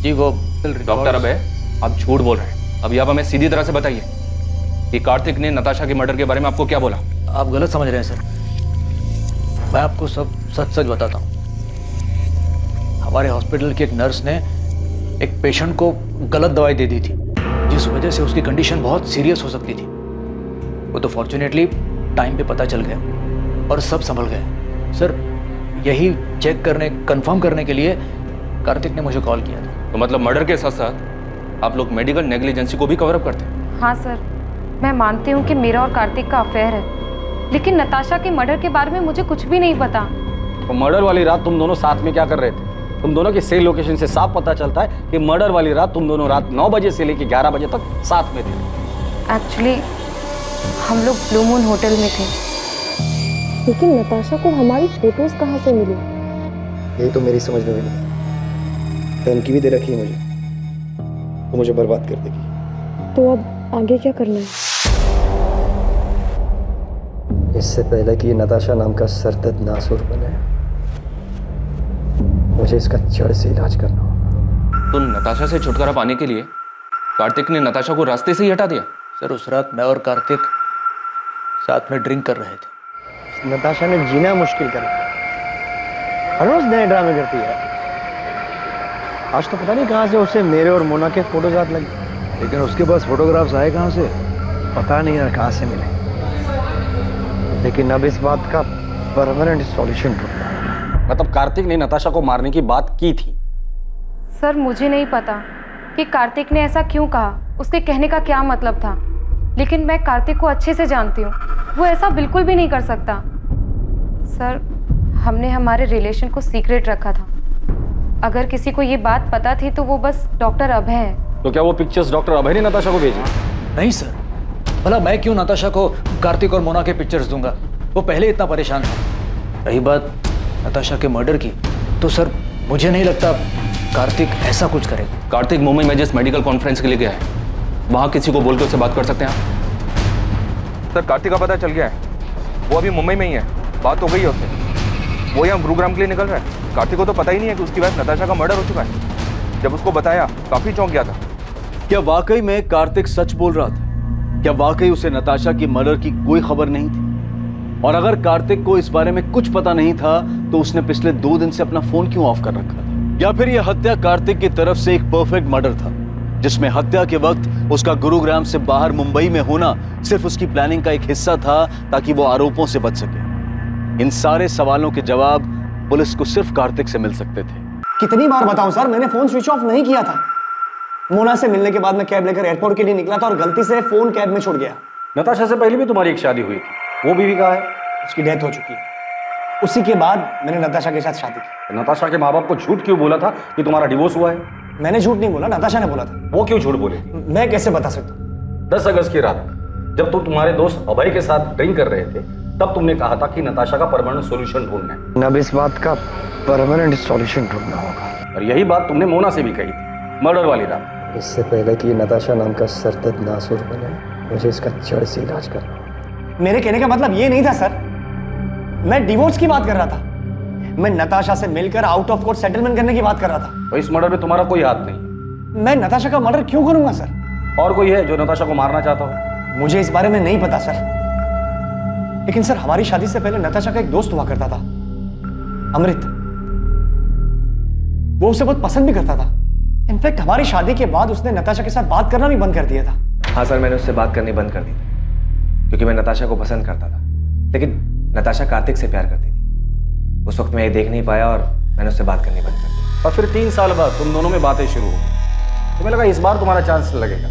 जी वो डॉक्टर अभय, आप झूठ बोल रहे हैं। अभी आप हमें सीधी तरह से बताइए कि कार्तिक ने नताशा के मर्डर के बारे में आपको क्या बोला? आप गलत समझ रहे हैं सर। मैं आपको सब सच सच बताता हूँ। हमारे हॉस्पिटल की एक नर्स ने एक पेशेंट को गलत दवाई दे दी थी, जिस वजह से उसकी कंडीशन बहुत सीरियस हो सकती थी। वो तो फॉर्चुनेटली टाइम पे पता चल गया और सब संभल गए। सर यही चेक करने, कंफर्म करने के लिए कार्तिक ने मुझे कॉल किया था। तो मतलब मर्डर के साथ साथ आप लोग मेडिकल नेग्लिजेंसी को भी कवर अप करते हैं? हाँ सर, मैं मानती हूँ कि मेरा और कार्तिक का अफेयर है, लेकिन नताशा के मर्डर के बारे में मुझे कुछ भी नहीं पता। तो मर्डर वाली रात तुम दोनों साथ में क्या कर रहे थे? तुम दोनों की सेल लोकेशन से साफ पता चलता है कि मर्डर वाली रात तुम दोनों रात 9 बजे से लेकर 11 बजे तक साथ में थे। एक्चुअली हम लोग ब्लू मून होटल में थे। लेकिन नताशा को हमारी फोटोज कहाँ से मिली? यही तो मेरी समझ में भी नहीं। धमकी भी दे रखी है मुझे, तो मुझे बर्बाद कर देगी। तो अब आगे क्या करना है? इससे पहले कि नताशा नाम का सरदर्द नासुर बने, मुझे इसका जड़ से इलाज करना होगा। तो नताशा से छुटकारा पाने के लिए कार्तिक ने नताशा को रास्ते से ही हटा दिया? सर उस रात मैं और कार्तिक साथ में ड्रिंक कर रहे थे। नताशा ने जीना मुश्किल कर दिया। हर रोज नए ड्रामे करती है। आज तो पता नहीं कहाँ से उसे मेरे और मोना के फोटोज हाथ लगे। लेकिन उसके पास फोटोग्राफ्स आए कहाँ से? पता नहीं यार कहाँ से मिले। लेकिन अब इस बात का परमानेंट सॉल्यूशन ढूंढना है। मतलब कार्तिक ने नताशा को मारने की बात की थी? सर मुझे नहीं पता कि कार्तिक ने ऐसा क्यों कहा, उसके कहने का क्या मतलब था, लेकिन मैं कार्तिक को अच्छे से जानती हूँ। वो ऐसा बिल्कुल भी नहीं कर सकता। सर हमने हमारे रिलेशन को सीक्रेट रखा था। अगर किसी को ये बात पता थी तो वो बस डॉक्टर अभय है। तो क्या वो पिक्चर्स डॉक्टर अभय ने नताशा को भेजी? नहीं सर, भला मैं क्यों नताशा को कार्तिक और मोना के पिक्चर्स दूंगा? वो पहले इतना परेशान था। रही बात नताशा के मर्डर की, तो सर मुझे नहीं लगता कार्तिक ऐसा कुछ करेगा। कार्तिक मुंबई में जिस मेडिकल कॉन्फ्रेंस के लिए गया है, वहाँ किसी को बोल के उससे बात कर सकते हैं आप? सर कार्तिक का पता चल गया है, वो अभी मुंबई में ही है। बात हो गई है उससे। वो यहाँ गुरुग्राम के लिए निकल रहा है। कार्तिक को तो पता ही नहीं है कि उसकी वाइफ नताशा का मर्डर हो चुका है। जब उसको बताया काफी चौंक गया था। क्या वाकई में कार्तिक सच बोल रहा था? क्या वाकई उसे नताशा की मर्डर की कोई खबर नहीं थी? और अगर कार्तिक को इस बारे में कुछ पता नहीं था तो उसने पिछले 2 दिन से अपना फोन क्यों ऑफ कर रखा था? या फिर यह हत्या कार्तिक की तरफ से एक परफेक्ट मर्डर था, जिसमें हत्या के वक्त उसका गुरुग्राम से बाहर मुंबई में होना सिर्फ उसकी प्लानिंग का एक हिस्सा था ताकि वो आरोपों से बच सके? इन सारे सवालों के जवाब पुलिस को सिर्फ कार्तिक से मिल सकते थे। कितनी बार बताऊं सर, मैंने फोन स्विच ऑफ नहीं किया था। मोना से मिलने के बाद मैं कैब लेकर एयरपोर्ट के लिए निकला था और गलती से फोन कैब में छूट गया। नताशा से पहले भी तुम्हारी एक शादी हुई थी, वो बीवी कहाँ है? उसकी डेथ हो चुकी है। उसी के बाद मैंने नताशा के साथ शादी की। नताशा के माँ बाप को झूठ क्यों बोला था कि तुम्हारा डिवोर्स हुआ है? मैंने झूठ नहीं बोला, नताशा ने बोला था। वो क्यों झूठ बोले? मैं कैसे बता सकता हूँ? 10 अगस्त की रात जब तुम तुम्हारे दोस्त अभय के साथ ड्रिंक कर रहे थे, तब तुमने कहा था कि नताशा का परमानेंट सॉल्यूशन ढूंढना है। अब इस बात का परमानेंट सॉल्यूशन ढूंढना होगा। और यही बात तुमने मोना से भी कही थी मर्डर वाली रात। इससे पहले कि नताशा नाम का सरदर्द नासुर बने, मुझे इसका जड़ से इलाज करना। मेरे कहने का मतलब ये नहीं था सर, मैं डिवोर्स की बात कर रहा था। मैं नताशा से मिलकर आउट ऑफ कोर्ट सेटलमेंट करने की बात कर रहा था। तो इस मर्डर में तुम्हारा कोई हाथ नहीं। मैं नताशा का मर्डर क्यों करूंगा सर? और कोई है जो नताशा को मारना चाहता हो? मुझे इस बारे में नहीं पता सर, लेकिन सर हमारी शादी से पहले नताशा का एक दोस्त हुआ करता था, अमृत। वो उसे बहुत पसंद भी करता था। इनफैक्ट हमारी शादी के बाद उसने नताशा के साथ बात करना भी बंद कर दिया था। हाँ सर, मैंने उससे बात करनी बंद कर दी थी क्योंकि मैं नताशा को पसंद करता था, लेकिन नताशा कार्तिक से प्यार करती थी। उस वक्त मैं ये देख नहीं पाया और मैंने उससे बात करनी बंद कर दी। और फिर 3 साल बाद तुम दोनों में बातें शुरू हो गई। तुम्हें लगा इस बार तुम्हारा चांस लगेगा,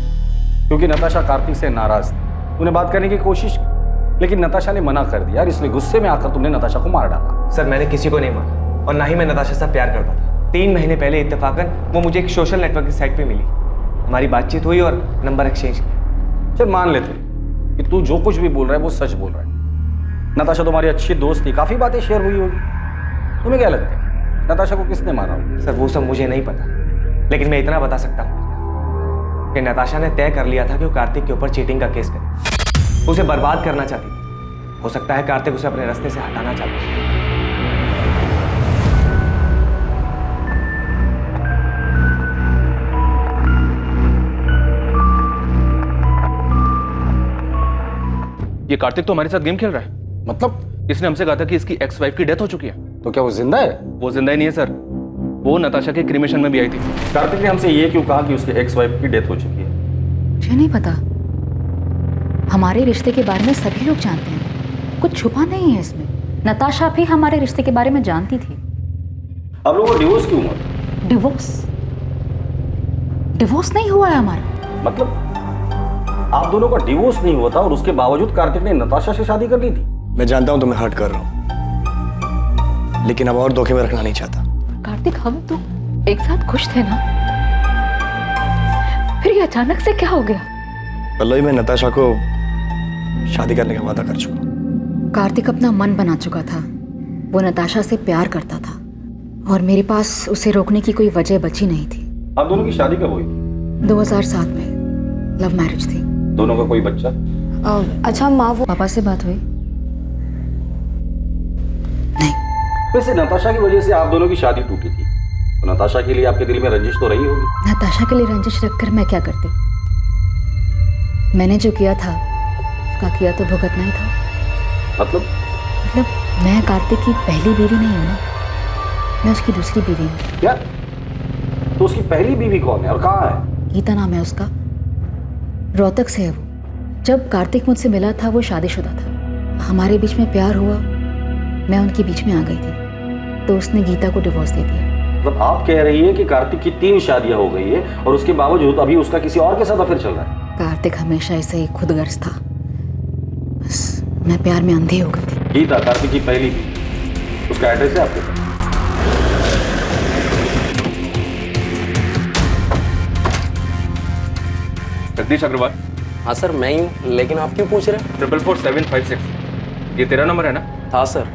क्योंकि नताशा कार्तिक से नाराज थी। तूने बात करने की कोशिश की, लेकिन नताशा ने मना कर दिया और इसलिए गुस्से में आकर तुमने नताशा को मार डाला। सर मैंने किसी को नहीं मारा और ना ही मैं नताशा से प्यार करता था। 3 महीने पहले इत्तेफाकन वो मुझे एक सोशल नेटवर्क की साइट पे मिली। हमारी बातचीत हुई और नंबर एक्सचेंज किया। चल मान लेते कि तू जो कुछ भी बोल रहा है वो सच बोल रहा है। नताशा तुम्हारी अच्छी दोस्त थी, काफी बातें शेयर हुई होगी। तुम्हें क्या लगता है नताशा को किसने मारा होगा? सर वो सब मुझे नहीं पता, लेकिन मैं इतना बता सकता हूँ कि नताशा ने तय कर लिया था कि वो कार्तिक के ऊपर चीटिंग का केस करे। उसे बर्बाद करना चाहती थी। हो सकता है कार्तिक उसे अपने रास्ते से हटाना चाहता है। ये कार्तिक तो हमारे साथ गेम खेल रहा है। मतलब? इसने हमसे कहा था कि इसकी एक्स वाइफ की डेथ हो चुकी है। तो क्या वो जिंदा है? वो जिंदा ही नहीं है सर, वो नताशा के क्रिमेशन में भी आई थी। कार्तिक ने हमसे ये क्यों कहा कि उसके एक्स वाइफ की डेथ हो चुकी है? मुझे नहीं पता। हमारे रिश्ते के बारे में सभी लोग जानते हैं, कुछ छुपा नहीं है इसमें। नताशा भी हमारे रिश्ते के बारे में जानती थी। अब लोगों को डिवोर्स क्यों हुआ? डिवोर्स नहीं हुआ है हमारा। मतलब आप दोनों का डिवोर्स नहीं हुआ था और उसके बावजूद कार्तिक ने नताशा से शादी कर ली थी। मैं जानता हूं तुम्हें हर्ट कर रहा हूं, लेकिन अब और धोखे में रखना नहीं चाहता। कार्तिक, हम तो एक साथ खुश थे ना, फिर ये अचानक से क्या हो गया? पल्लवी, मैं नताशा को शादी करने का वादा कर चुका हूं। कार्तिक अपना मन बना चुका था। वो नताशा से प्यार करता था और मेरे पास उसे रोकने की कोई वजह बची नहीं थी। आप दोनों की शादी कब हुई थी? 2007 में लव मैरिज थी। दोनों का कोई बच्चा? अच्छा माँ, वो पापा से बात हुई? वैसे नताशा की वजह से आप दोनों की शादी टूटी थी, तो नताशा के लिए आपके दिल में रंजिश तो रही होगी। नताशा के लिए रंजिश रखकर मैं क्या करती? मैंने जो किया था उसका किया तो भुगतना ही था। मतलब मैं कार्तिक की पहली बीवी नहीं हूँ ना, मैं उसकी दूसरी बीवी हूँ। क्या? तो उसकी पहली बीवी कौन है और कहाँ है? गीता नाम है उसका, रोहतक से है वो। जब कार्तिक मुझसे मिला था वो शादीशुदा था। हमारे बीच में प्यार हुआ, मैं उनके बीच में आ गई थी, तो उसने गीता को डिवोर्स दे दिया। मतलब आप कह रही है कि कार्तिक की 3 शादियां हो गई है और उसके बावजूद अभी उसका किसी और के साथ अफेयर चल रहा है? कार्तिक हमेशा ऐसे ही खुदगर्ज था, बस मैं प्यार में अंधी हो गई थी। गीता कार्तिक की पहली बीवी, उसका एड्रेस है आपके पास? जगदीश अग्रवाल। हाँ सर, मैं ही हूँ, लेकिन आप क्यों पूछ रहे हैं? 444756 ये तेरा नंबर है ना? हाँ सर,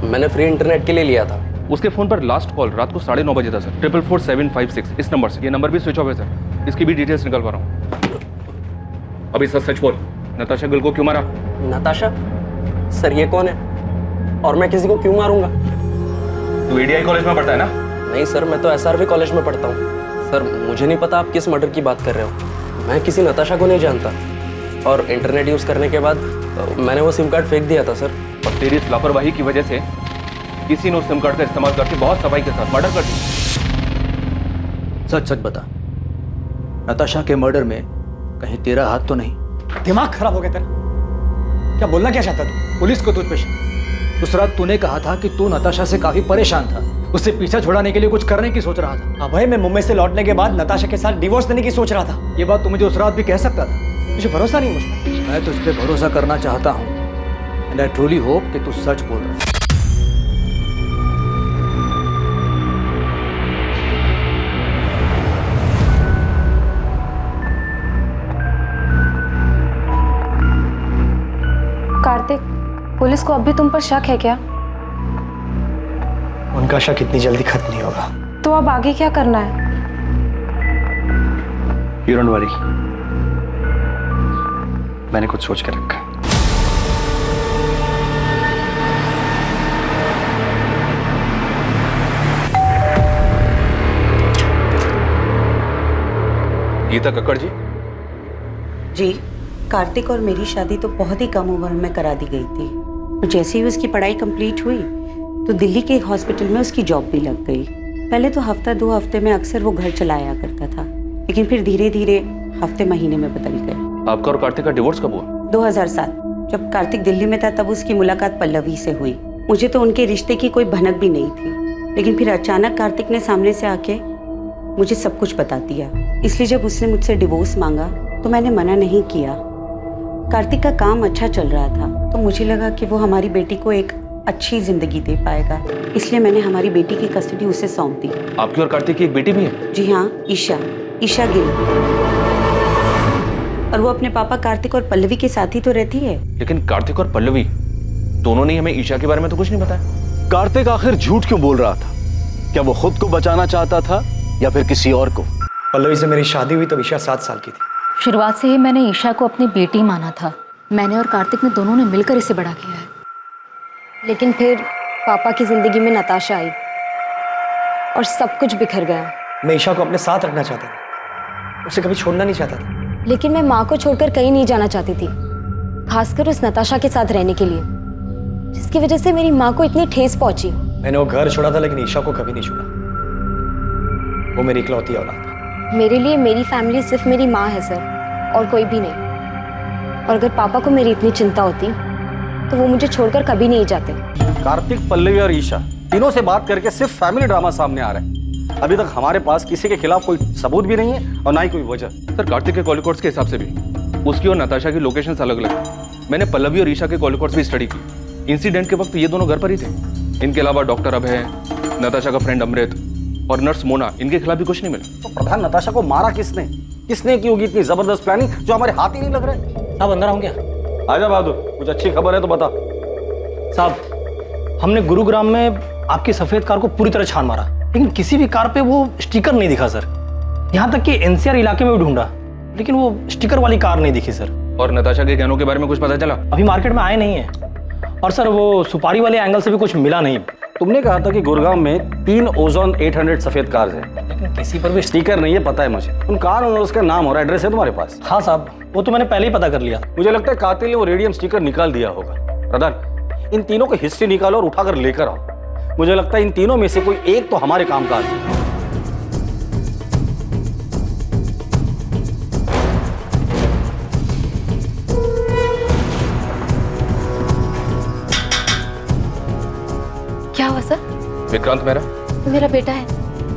मैंने फ्री इंटरनेट के लिए लिया था। उसके फोन पर लास्ट कॉल रात को 9:30 बजे था सर। 444756 इस नंबर से। ये नंबर भी स्विच ऑफ है सर, इसकी भी डिटेल्स निकलवा रहा हूँ। अभी सच सच बोल, नताशा गुल को क्यों मारा? नताशा? सर ये कौन है और मैं किसी को क्यों मारूंगा? तू एडीआई कॉलेज में पढ़ता है ना? नहीं सर, मैं तो एसआरवी कॉलेज में पढ़ता हूँ। सर मुझे नहीं पता आप किस मर्डर की बात कर रहे हो। मैं किसी नताशा को नहीं जानता और इंटरनेट यूज़ करने के बाद मैंने वो सिम कार्ड फेंक दिया था सर। और तेरी इस लापरवाही की वजह से किसी ने उस सिम कार्ड का इस्तेमाल करके बहुत सफाई के साथ मर्डर कर दिया। सच सच बता, नताशा के मर्डर में कहीं तेरा हाथ तो नहीं? दिमाग खराब हो गया तेरा? क्या बोलना क्या चाहता तू? पुलिस को तुझ पे शक। उस रात तूने कहा था कि तू नताशा से काफी परेशान था, उससे पीछा छुड़ाने के लिए कुछ करने की सोच रहा था। अभय, मैं मुंबई से लौटने के बाद नताशा के साथ डिवोर्स देने की सोच रहा था। ये बात तू मुझे उस रात भी कह सकता था। मुझे भरोसा नहीं मुझ पर। मैं तुझ पे भरोसा करना चाहता हूँ एंड आई ट्रूली होप कि तू सच बोल रहा है। पुलिस को अब भी तुम पर शक है क्या? उनका शक इतनी जल्दी खत्म नहीं होगा। तो अब आगे क्या करना है? You don't worry, मैंने कुछ सोच कर रखा है। गीता कक्कड़ जी। जी, कार्तिक और मेरी शादी तो बहुत ही कम उम्र में करा दी गई थी और जैसे ही उसकी पढ़ाई कंप्लीट हुई तो दिल्ली के एक हॉस्पिटल में उसकी जॉब भी लग गई। पहले तो हफ्ता 2 हफ्ते में अक्सर वो घर चला आया करता था, लेकिन फिर धीरे धीरे हफ्ते महीने में बदल गए। आपका और कार्तिक का डिवोर्स कब हुआ? 2007 जब कार्तिक दिल्ली में था तब उसकी मुलाकात पल्लवी से हुई। मुझे तो उनके रिश्ते की कोई भनक भी नहीं थी, लेकिन फिर अचानक कार्तिक ने सामने से आके मुझे सब कुछ बता दिया। इसलिए जब उसने मुझसे डिवोर्स मांगा तो मैंने मना नहीं किया। कार्तिक का काम अच्छा चल रहा था तो मुझे लगा कि वो हमारी बेटी को एक अच्छी जिंदगी दे पाएगा, इसलिए मैंने हमारी बेटी की कस्टडी उसे सौंप दी। आपकी और कार्तिक की एक बेटी भी है? जी हाँ, ईशा गिल। और वो अपने पापा कार्तिक और पल्लवी के साथ ही तो रहती है। लेकिन कार्तिक और पल्लवी दोनों ने हमें ईशा के बारे में तो कुछ नहीं बताया। कार्तिक आखिर झूठ क्यों बोल रहा था? क्या वो खुद को बचाना चाहता था या फिर किसी और को? पल्लवी से मेरी शादी हुई तब ईशा 7 साल की थी। शुरुआत से ही मैंने ईशा को अपनी बेटी माना था। मैंने और कार्तिक ने दोनों ने मिलकर इसे बड़ा किया है। लेकिन फिर पापा की जिंदगी में नताशा आई और सब कुछ बिखर गया। मैं ईशा को अपने साथ रखना चाहता था, उसे कभी छोड़ना नहीं चाहता था। लेकिन मैं माँ को छोड़कर कहीं नहीं जाना चाहती थी, खासकर उस नताशा के साथ रहने के लिए, जिसकी वजह से मेरी माँ को इतनी ठेस पहुंची। मैंने वो घर छोड़ा था लेकिन ईशा को कभी नहीं छोड़ा। वो मेरी इकलौती औलाद है। मेरे लिए मेरी फैमिली सिर्फ मेरी माँ है सर, और कोई भी नहीं। और अगर पापा को मेरी इतनी चिंता होती तो वो मुझे छोड़कर कभी नहीं जाते। कार्तिक, पल्लवी और ईशा तीनों से बात करके सिर्फ फैमिली ड्रामा सामने आ रहा है। अभी तक हमारे पास किसी के खिलाफ कोई सबूत भी नहीं है और ना ही कोई वजह। सर, कार्तिक के कॉल रिकॉर्ड्स के हिसाब से भी उसकी और नताशा की लोकेशंस अलग अलग है। मैंने पल्लवी और ईशा के कॉल रिकॉर्ड्स भी स्टडी की। इंसिडेंट के वक्त ये दोनों घर पर ही थे। इनके अलावा डॉक्टर अभय, नताशा का फ्रेंड अमृत और नर्स मोना, इनके खिलाफ भी कुछ नहीं मिला। तो प्रधान, नताशा को मारा किसने? किसने की होगी इतनी जबरदस्त प्लानिंग जो हमारे हाथ ही नहीं लग रहे? साहब अंदर आऊं क्या? आजा बहादुर, कुछ अच्छी खबर है तो बता। साहब, हमने गुरुग्राम में आपकी सफेद कार को पूरी तरह छान मारा, लेकिन किसी भी कार पे वो स्टिकर नहीं दिखा सर। यहाँ तक कि एनसीआर इलाके में भी ढूंढा, लेकिन वो स्टिकर वाली कार नहीं दिखी सर। और नताशा के गहनों के बारे में कुछ पता चला? अभी मार्केट में आए नहीं है। और सर, वो सुपारी वाले एंगल से भी कुछ मिला नहीं। तुमने कहा था कि गुड़गांव में 3 ओजोन 800 सफेद कार्स हैं, लेकिन किसी पर भी स्टिकर नहीं है, पता है मुझे। उन कार ओनर्स का नाम और एड्रेस है तुम्हारे पास? हाँ साहब, वो तो मैंने पहले ही पता कर लिया। मुझे लगता है कातिल ने वो रेडियम स्टिकर निकाल दिया होगा। प्रधान, इन तीनों की हिस्ट्री निकालो और उठाकर लेकर आओ। मुझे लगता है इन तीनों में से कोई एक तो हमारे काम का आदमी है। क्या हुआ सर? विक्रांत मेरा बेटा है।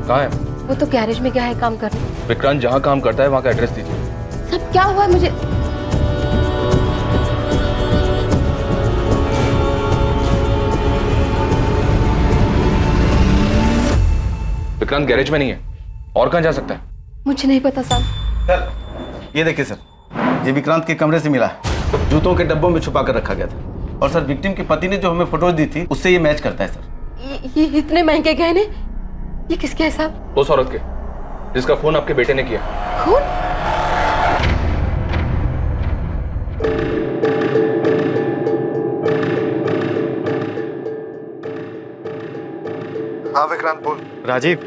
कहाँ है? वो तो गैरेज में गया है काम करने। विक्रांत जहाँ काम करता है वहाँ का एड्रेस दीजिए। सब क्या हुआ है मुझे? विक्रांत गैरेज में नहीं है, और कहाँ जा सकता है? मुझे नहीं पता साहब। सर, ये देखिए सर, ये विक्रांत के कमरे से मिला है। जूतों के डब्बों में छुपा कर रखा गया था। और सर, विक्टिम के पति ने जो हमें फोटोज दी थी उससे ये मैच करता है सर। ये इतने महंगे गहने, ये किसके है साहब? उस औरत के जिसका खून आपके बेटे ने किया। खून? हाँ विक्रांत बोल। राजीव,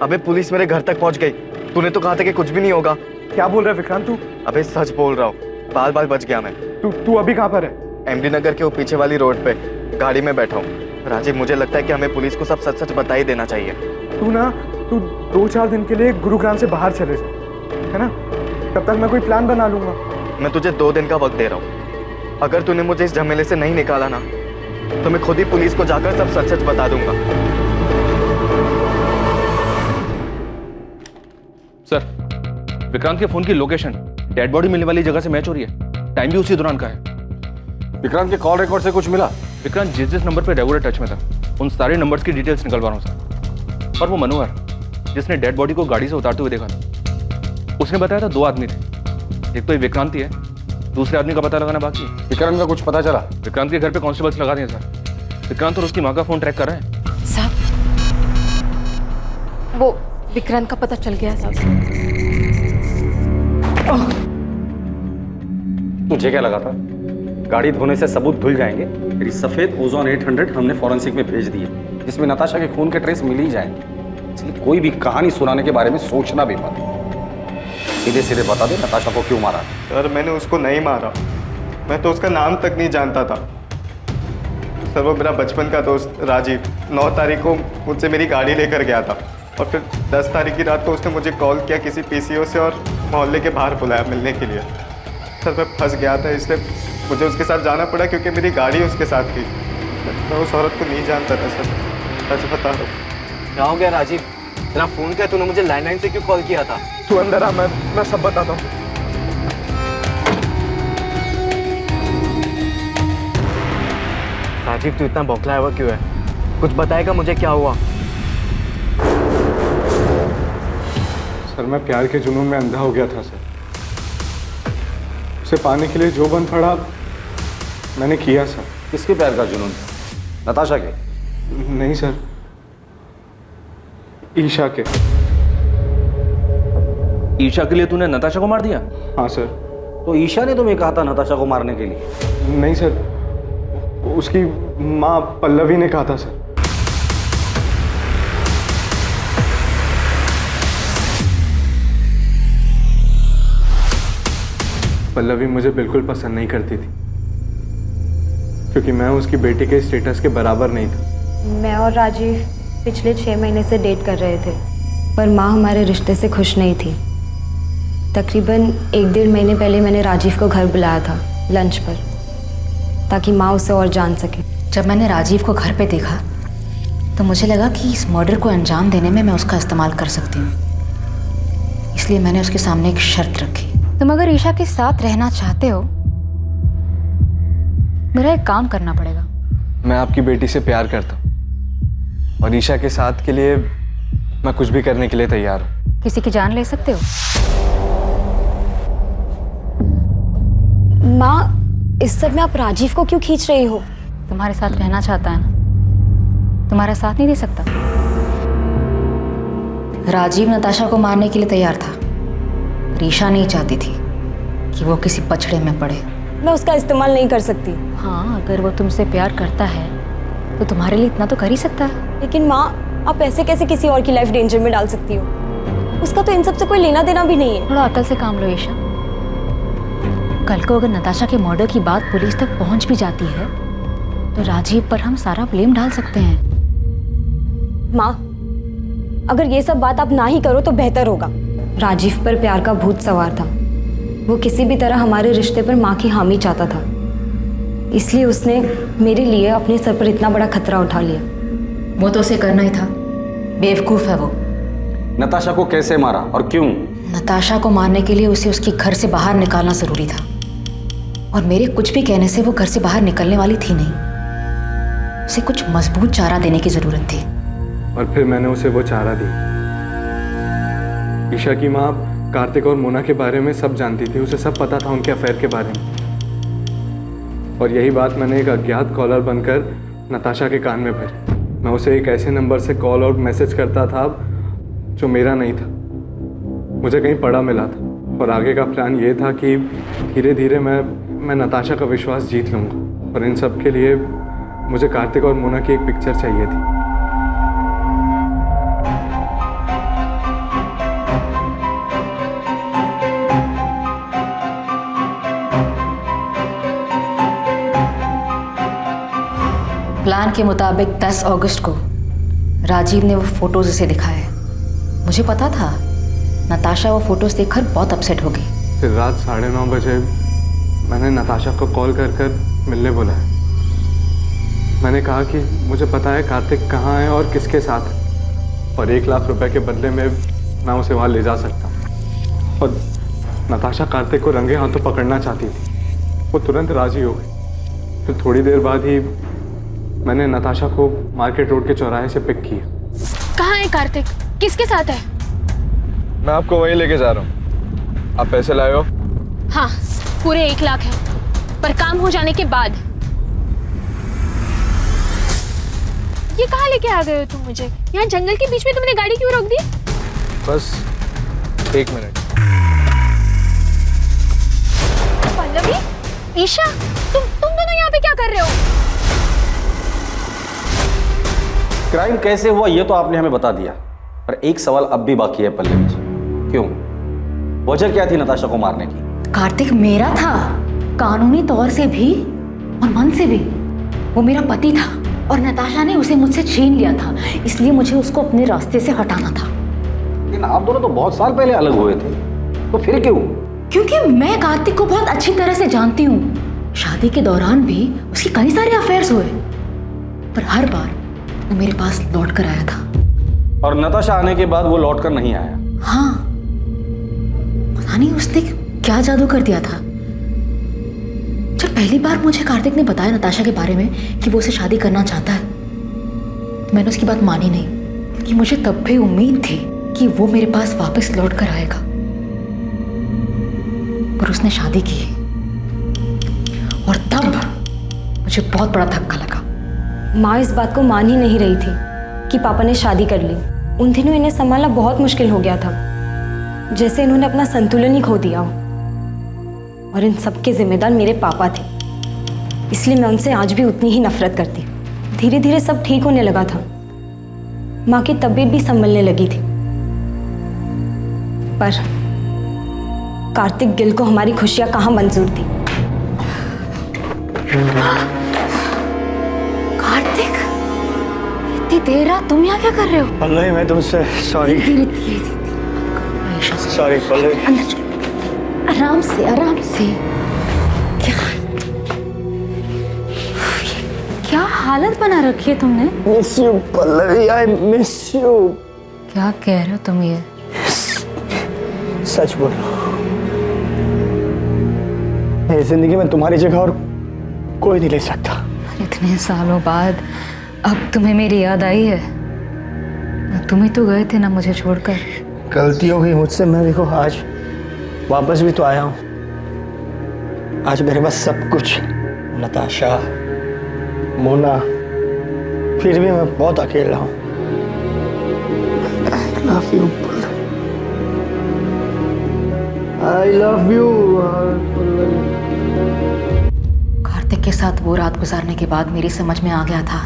अबे पुलिस मेरे घर तक पहुंच गई। तूने तो कहा था कि कुछ भी नहीं होगा। क्या बोल रहा है विक्रांत तू? अबे सच बोल रहा हूँ, बाल बाल बच गया मैं। तू अभी कहाँ पर है? एमडी नगर के वो पीछे वाली रोड पे गाड़ी में बैठा हूँ। राजीव, मुझे लगता है कि हमें पुलिस को सब सच सच बता ही देना चाहिए। तू 2-4 दिन के लिए गुरुग्राम से बाहर चले जा, है ना? तब तक मैं कोई प्लान बना लूंगा। मैं तुझे 2 दिन का वक्त दे रहा हूँ। अगर तूने मुझे इस झमेले से नहीं निकाला ना तो मैं खुद ही पुलिस को जाकर सब सच सच बता दूंगा। सर, विक्रांत के फोन की लोकेशन डेड बॉडी मिलने वाली जगह से मैच हो रही है। टाइम भी उसी दौरान का है। विक्रांत के कॉल रिकॉर्ड से कुछ मिला? विक्रांत जिस नंबर पे रेगुलर टच में था उन सारे नंबर्स की डिटेल्स निकलवा रहा हूँ सर। और वो मनोहर जिसने डेड बॉडी को गाड़ी से उतारते हुए देखा था, उसने बताया था 2 आदमी थे। एक तो ये विक्रांति है दूसरे आदमी का पता लगाना बाकी है। विक्रांत का कुछ पता चला? विक्रांत के घर पे कांस्टेबल्स लगा दिए सर। विक्रांत और उसकी माँ का फोन ट्रैक कर रहे हैं। साहब, वो विक्रांत का पता चल गया साहब। मुझे क्या लगा था गाड़ी धोने से सबूत धुल जाएंगे। फिर सफेद ओजोन 800 हमने फॉरेंसिक में भेज दिए, जिसमें नताशा के खून के ट्रेस मिल ही जाएंगे। इसलिए कोई भी कहानी सुनाने के बारे में सोचना भी मत। सीधे सीधे बता दे नताशा को क्यों मारा। सर मैंने उसको नहीं मारा, मैं तो उसका नाम तक नहीं जानता था। सर वो मेरा बचपन का दोस्त राजीव 9 तारीख को मुझसे मेरी गाड़ी लेकर गया था और फिर 10 तारीख की रात को उसने मुझे कॉल किया किसी पीसीओ से और मोहल्ले के बाहर बुलाया मिलने के लिए। सर मैं फंस गया था, इसलिए मुझे उसके साथ जाना पड़ा क्योंकि मेरी गाड़ी उसके साथ थी। मैं उस औरत को नहीं जानता था सर, सच बता रहा हूँ। क्या हो गया राजीव? तेरा फोन क्या, तूने मुझे लैंडलाइन से क्यों कॉल किया था? तू अंदर आ, मैं सब बताता हूँ। राजीव तू इतना बौखलाया हुआ क्यों है? कुछ बताएगा मुझे क्या हुआ? सर मैं प्यार के जुनून में अंधा हो गया था सर। उसे पाने के लिए जो बन पड़ा मैंने किया सर। किसके प्यार का जुनून था? नताशा के? नहीं सर, ईशा के। ईशा के लिए तूने नताशा को मार दिया? हाँ सर। तो ईशा ने तुम्हें कहा था नताशा को मारने के लिए? नहीं सर, उसकी माँ पल्लवी ने कहा था सर। पल्लवी मुझे बिल्कुल पसंद नहीं करती थी क्योंकि मैं उसकी बेटी के स्टेटस के बराबर नहीं था। मैं और राजीव पिछले 6 महीने से डेट कर रहे थे, पर माँ हमारे रिश्ते से खुश नहीं थी। तकरीबन 1-1.5 महीने पहले मैंने राजीव को घर बुलाया था लंच पर, ताकि माँ उसे और जान सके। जब मैंने राजीव को घर पे देखा तो मुझे लगा कि इस मर्डर को अंजाम देने में मैं उसका इस्तेमाल कर सकती हूँ। इसलिए मैंने उसके सामने एक शर्त रखी। तुम अगर ईशा के साथ रहना चाहते हो, मेरा एक काम करना पड़ेगा। मैं आपकी बेटी से प्यार करता हूँ और ईशा के साथ के लिए मैं कुछ भी करने के लिए तैयार हूँ। किसी की जान ले सकते हो? माँ, इस सब में आप राजीव को क्यों खींच रही हो? तुम्हारे साथ रहना चाहता है ना, तुम्हारा साथ नहीं दे सकता। राजीव नताशा को मारने के लिए तैयार था, ईशा नहीं चाहती थी कि वो किसी पछड़े में पड़े। मैं उसका इस्तेमाल नहीं कर सकती। हाँ, अगर वो तुमसे प्यार करता है तो तुम्हारे लिए इतना तो कर ही सकता है। लेकिन माँ, आप ऐसे कैसे किसी और की लाइफ डेंजर में डाल सकती हो? उसका तो इन सब से कोई लेना देना भी नहीं है। थोड़ा अकल से काम लो ईशा। कल को अगर नताशा के मर्डर की बात पुलिस तक पहुंच भी जाती है तो राजीव पर हम सारा ब्लेम डाल सकते हैं। माँ, अगर ये सब बात आप ना ही करो तो बेहतर होगा। राजीव पर प्यार का भूत सवार था। वो किसी भी तरह हमारे रिश्ते पर माँ की हामी चाहता था, इसलिए उसने मेरे लिए अपने सर पर इतना बड़ा खतरा उठा लिया। वो तो उसे करना ही था, बेवकूफ़ है वो। नताशा को कैसे मारा और क्यों? नताशा को मारने के लिए उसे उसके घर से बाहर निकालना ज़रूरी था और मेरे कुछ भी कहने से वो घर से बाहर निकलने वाली थी नहीं। उसे कुछ मजबूत चारा देने की ज़रूरत थी और फिर मैंने उसे वो चारा दी। ईशा की माँ कार्तिक और मोना के बारे में सब जानती थी, उसे सब पता था उनके अफेयर के बारे में। और यही बात मैंने एक अज्ञात कॉलर बनकर नताशा के कान में भरी। मैं उसे एक ऐसे नंबर से कॉल और मैसेज करता था जो मेरा नहीं था, मुझे कहीं पड़ा मिला था। और आगे का प्लान ये था कि धीरे धीरे मैं नताशा का विश्वास जीत लूँगा। और इन सब के लिए मुझे कार्तिक और मोना की एक पिक्चर चाहिए थी। प्लान के मुताबिक 10 अगस्त को राजीव ने वो फोटोज उसे दिखाए। मुझे पता था नताशा वो फोटोज देखकर बहुत अपसेट होगी। फिर रात 9:30 बजे मैंने नताशा को कॉल कर मिलने बुलाया। मैंने कहा कि मुझे पता है कार्तिक कहाँ है और किसके साथ है और 1 लाख रुपए के बदले में मैं उसे वहाँ ले जा सकता हूँ। और नताशा कार्तिक को रंगे हाथों पकड़ना चाहती थी। वो तुरंत राजी हो गई। फिर थोड़ी देर बाद ही मैंने नताशा को मार्केट रोड के चौराहे से पिक किया। कहाँ है कार्तिक? किसके साथ है? मैं आपको वहीं लेके जा रहा हूँ। आप पैसे लाए हो? हाँ, पूरे 1 लाख है, पर काम हो जाने के बाद। ये कहाँ लेके आ गए हो तुम मुझे? यहाँ जंगल के बीच में तुमने गाड़ी क्यों रोक दी? बस 1 मिनट। पल्लवी, ईशा, तुम दोनों यहाँ पे क्या कर रहे हो? क्राइम कैसे हुआ ये तो आपने हमें बता दिया, पर एक सवाल अब भी बाकी है पल्लवी जी। क्यों? वजह क्या थी नताशा को मारने की? कार्तिक मेरा था, कानूनी तौर से भी और मन से भी। वो मेरा पति था और नताशा ने उसे मुझसे छीन लिया था, इसलिए मुझे उसको अपने रास्ते से हटाना था। लेकिन आप दोनों तो बहुत साल पहले अलग हुए थे, तो फिर क्यों? क्योंकि मैं कार्तिक को बहुत अच्छी तरह से जानती हूँ। शादी के दौरान भी उसके कई सारे अफेयर्स हुए, पर हर बार वो मेरे पास लौट कर आया था। और नताशा आने के बाद वो लौट कर नहीं आया? हाँ, पता नहीं उसने क्या जादू कर दिया था। जब पहली बार मुझे कार्तिक ने बताया नताशा के बारे में कि वो उसे शादी करना चाहता है, तो मैंने उसकी बात मानी नहीं। कि मुझे तब भी उम्मीद थी कि वो मेरे पास वापस लौट कर आएगा, पर उसने शादी की और तब मुझे बहुत बड़ा धक्का लगा। माँ इस बात को मान ही नहीं रही थी कि पापा ने शादी कर ली। उन दिनों इन्हें संभालना बहुत मुश्किल हो गया था, जैसे इन्होंने अपना संतुलन ही खो दिया हो। और इन सब के जिम्मेदार मेरे पापा थे, इसलिए मैं उनसे आज भी उतनी ही नफरत करती। धीरे धीरे सब ठीक होने लगा था, माँ की तबीयत भी संभलने लगी थी, पर कार्तिक गिल को हमारी खुशियां कहाँ मंजूर थी। कार्तिक, इतनी देर रात तुम यहाँ क्या कर रहे हो? पल्लवी, मैं तुमसे सॉरी। सॉरी पल्लवी। अंदर आराम से, आराम से। क्या हालत बना रखी है तुमने? Miss you Pallavi, I miss you. क्या कह रहे हो तुम ये? सच बोलो, मेरी जिंदगी में तुम्हारी जगह और कोई नहीं ले सकता। इतने सालों बाद अब तुम्हें मेरी याद आई है? तुम ही तो गए थे ना मुझे छोड़कर। गलती हो गई मुझसे, मैं देखो आज वापस भी तो आया हूँ। आज मेरे पास सब कुछ, नताशा, मोना, फिर भी मैं बहुत अकेला हूँ। I love you, I love you। Kartik के साथ वो रात गुजारने के बाद मेरी समझ में आ गया था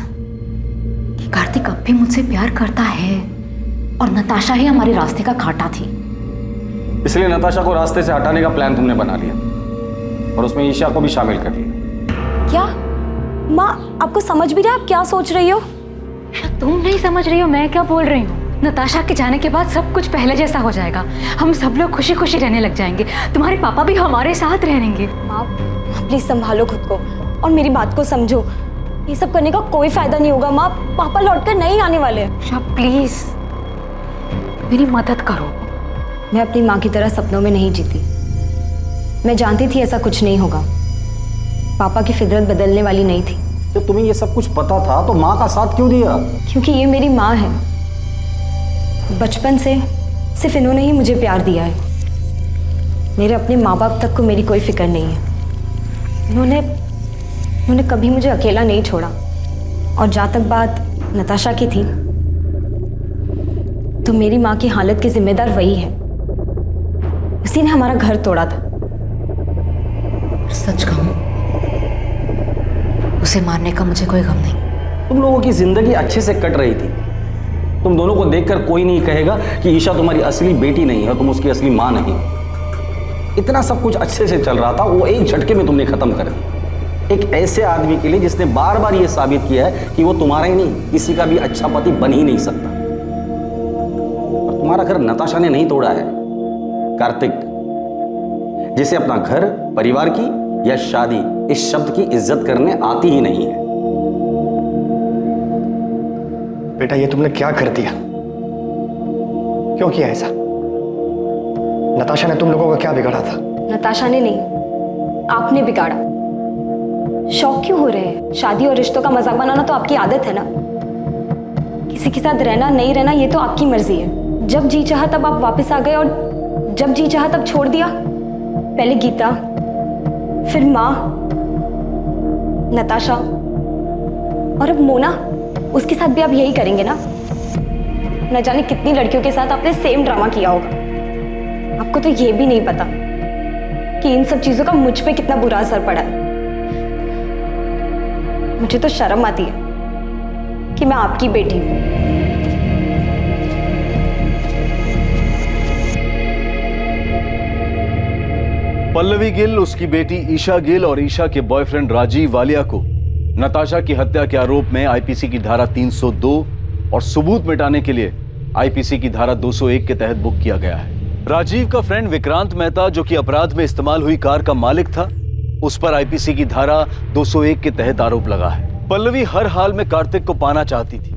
कि कार्तिक अब भी मुझसे प्यार करता है और नताशा ही हमारे रास्ते का कांटा थी। इसलिए नताशा को रास्ते से हटाने का प्लान तुमने बना लिया और उसमें ईशा को भी शामिल कर लिया। क्या माँ, आपको समझ भी रहा है आप क्या सोच रही हो? तुम नहीं समझ रही हो मैं क्या बोल रही हूँ। नताशा के जाने के बाद सब कुछ पहले जैसा हो जाएगा। हम सब लोग खुशी खुशी रहने लग जाएंगे। तुम्हारे पापा भी हमारे साथ रहेंगे। माँ प्लीज संभालो खुद को और मेरी बात को समझो। ये सब करने का कोई फायदा नहीं होगा माँ, पापा लौटकर नहीं आने वाले। प्लीज मेरी मदद करो। मैं अपनी माँ की तरह सपनों में नहीं जीती। मैं जानती थी ऐसा कुछ नहीं होगा। पापा की फितरत बदलने वाली नहीं थी। जब तुम्हें ये सब कुछ पता था तो माँ का साथ क्यों दिया? क्योंकि ये मेरी माँ है। बचपन से सिर्फ इन्होंने ही मुझे प्यार दिया है। मेरे अपने माँ बाप तक को मेरी कोई फिक्र नहीं है। इन्होंने कभी मुझे अकेला नहीं छोड़ा। और जहाँ तक बात नताशा की थी, तो मेरी माँ की हालत की जिम्मेदार वही है। उसी ने हमारा घर तोड़ा था। सच कहूं, उसे मारने का मुझे कोई गम नहीं। तुम लोगों की जिंदगी अच्छे से कट रही थी। तुम दोनों को देखकर कोई नहीं कहेगा कि ईशा तुम्हारी असली बेटी नहीं है, तुम उसकी असली माँ नहीं। इतना सब कुछ अच्छे से चल रहा था, वो एक झटके में तुमने खत्म कर दिया। एक ऐसे आदमी के लिए जिसने बार बार ये साबित किया है कि वो तुम्हारा ही नहीं किसी का भी अच्छा पति बन ही नहीं सकता। और तुम्हारा घर नताशा ने नहीं तोड़ा है, कार्तिक, जिसे अपना घर, परिवार की या शादी इस शब्द की इज्जत करने आती ही नहीं है। बेटा ये तुमने क्या कर दिया? क्यों किया ऐसा? नताशा ने तुम लोगों का क्या बिगाड़ा था? नताशा ने नहीं, आपने बिगाड़ा। शौक क्यों हो रहे हैं? शादी और रिश्तों का मजाक बनाना तो आपकी आदत है ना। किसी के साथ रहना नहीं रहना ये तो आपकी मर्जी है। जब जी चाहा तब आप वापस आ गए और जब जी चाहा तब छोड़ दिया। पहले गीता, फिर माँ, नताशा और अब मोना, उसके साथ भी आप यही करेंगे ना? न जाने कितनी लड़कियों के साथ आपने सेम ड्रामा किया होगा। आपको तो ये भी नहीं पता कि इन सब चीजों का मुझ पे कितना बुरा असर पड़ा है। मुझे तो शर्म आती है कि मैं आपकी बेटी हूं। पल्लवी गिल, उसकी बेटी ईशा गिल और ईशा के बॉयफ्रेंड राजीव वालिया को नताशा की हत्या के आरोप में आईपीसी की धारा 302 और सबूत मिटाने के लिए आईपीसी की धारा 201 के तहत बुक किया गया है। राजीव का फ्रेंड विक्रांत मेहता, जो कि अपराध में इस्तेमाल हुई कार का मालिक था, उस पर आईपीसी की धारा 201 के तहत आरोप लगा है। पल्लवी हर हाल में कार्तिक को पाना चाहती थी,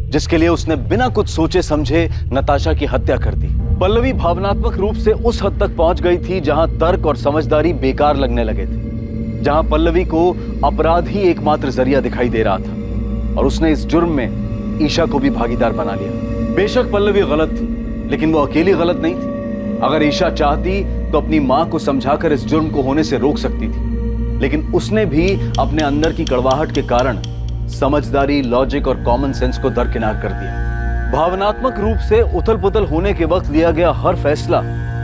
जिसके लिए उसने बिना कुछ सोचे समझे नताशा की हत्या कर दी। पल्लवी भावनात्मक रूप से उस हद तक पहुंच गई थी जहां तर्क और समझदारी बेकार लगने लगे थे, जहां पल्लवी को अपराध ही एकमात्र जरिया दिखाई दे रहा था और उसने इस जुर्म में ईशा को भी भागीदार बना लिया। बेशक पल्लवी गलत थी, लेकिन वो अकेली गलत नहीं थी। अगर ईशा चाहती तो अपनी मां को समझाकर इस जुर्म को होने से रोक सकती थी, लेकिन उसने भी अपने अंदर की कड़वाहट के कारण समझदारी, लॉजिक और कॉमन सेंस को दरकिनार कर दिया। भावनात्मक रूप से उथल पुथल होने के वक्त लिया गया हर फैसला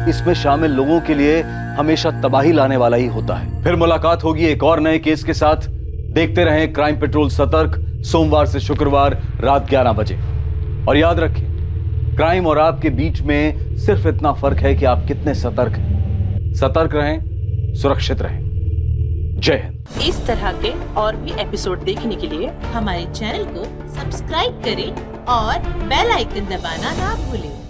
इसमें शामिल लोगों के लिए हमेशा तबाही लाने वाला ही होता है। फिर मुलाकात होगी एक और नए केस के साथ। देखते रहें क्राइम पेट्रोल सतर्क, सोमवार से शुक्रवार रात 11 बजे। और याद रखें, क्राइम और आपके बीच में सिर्फ इतना फर्क है कि आप कितने सतर्क हैं। सतर्क रहें, सुरक्षित रहें। जय हिंद। इस तरह के और भी एपिसोड देखने के लिए हमारे चैनल को सब्सक्राइब करें और बेल आइकन दबाना ना भूलें।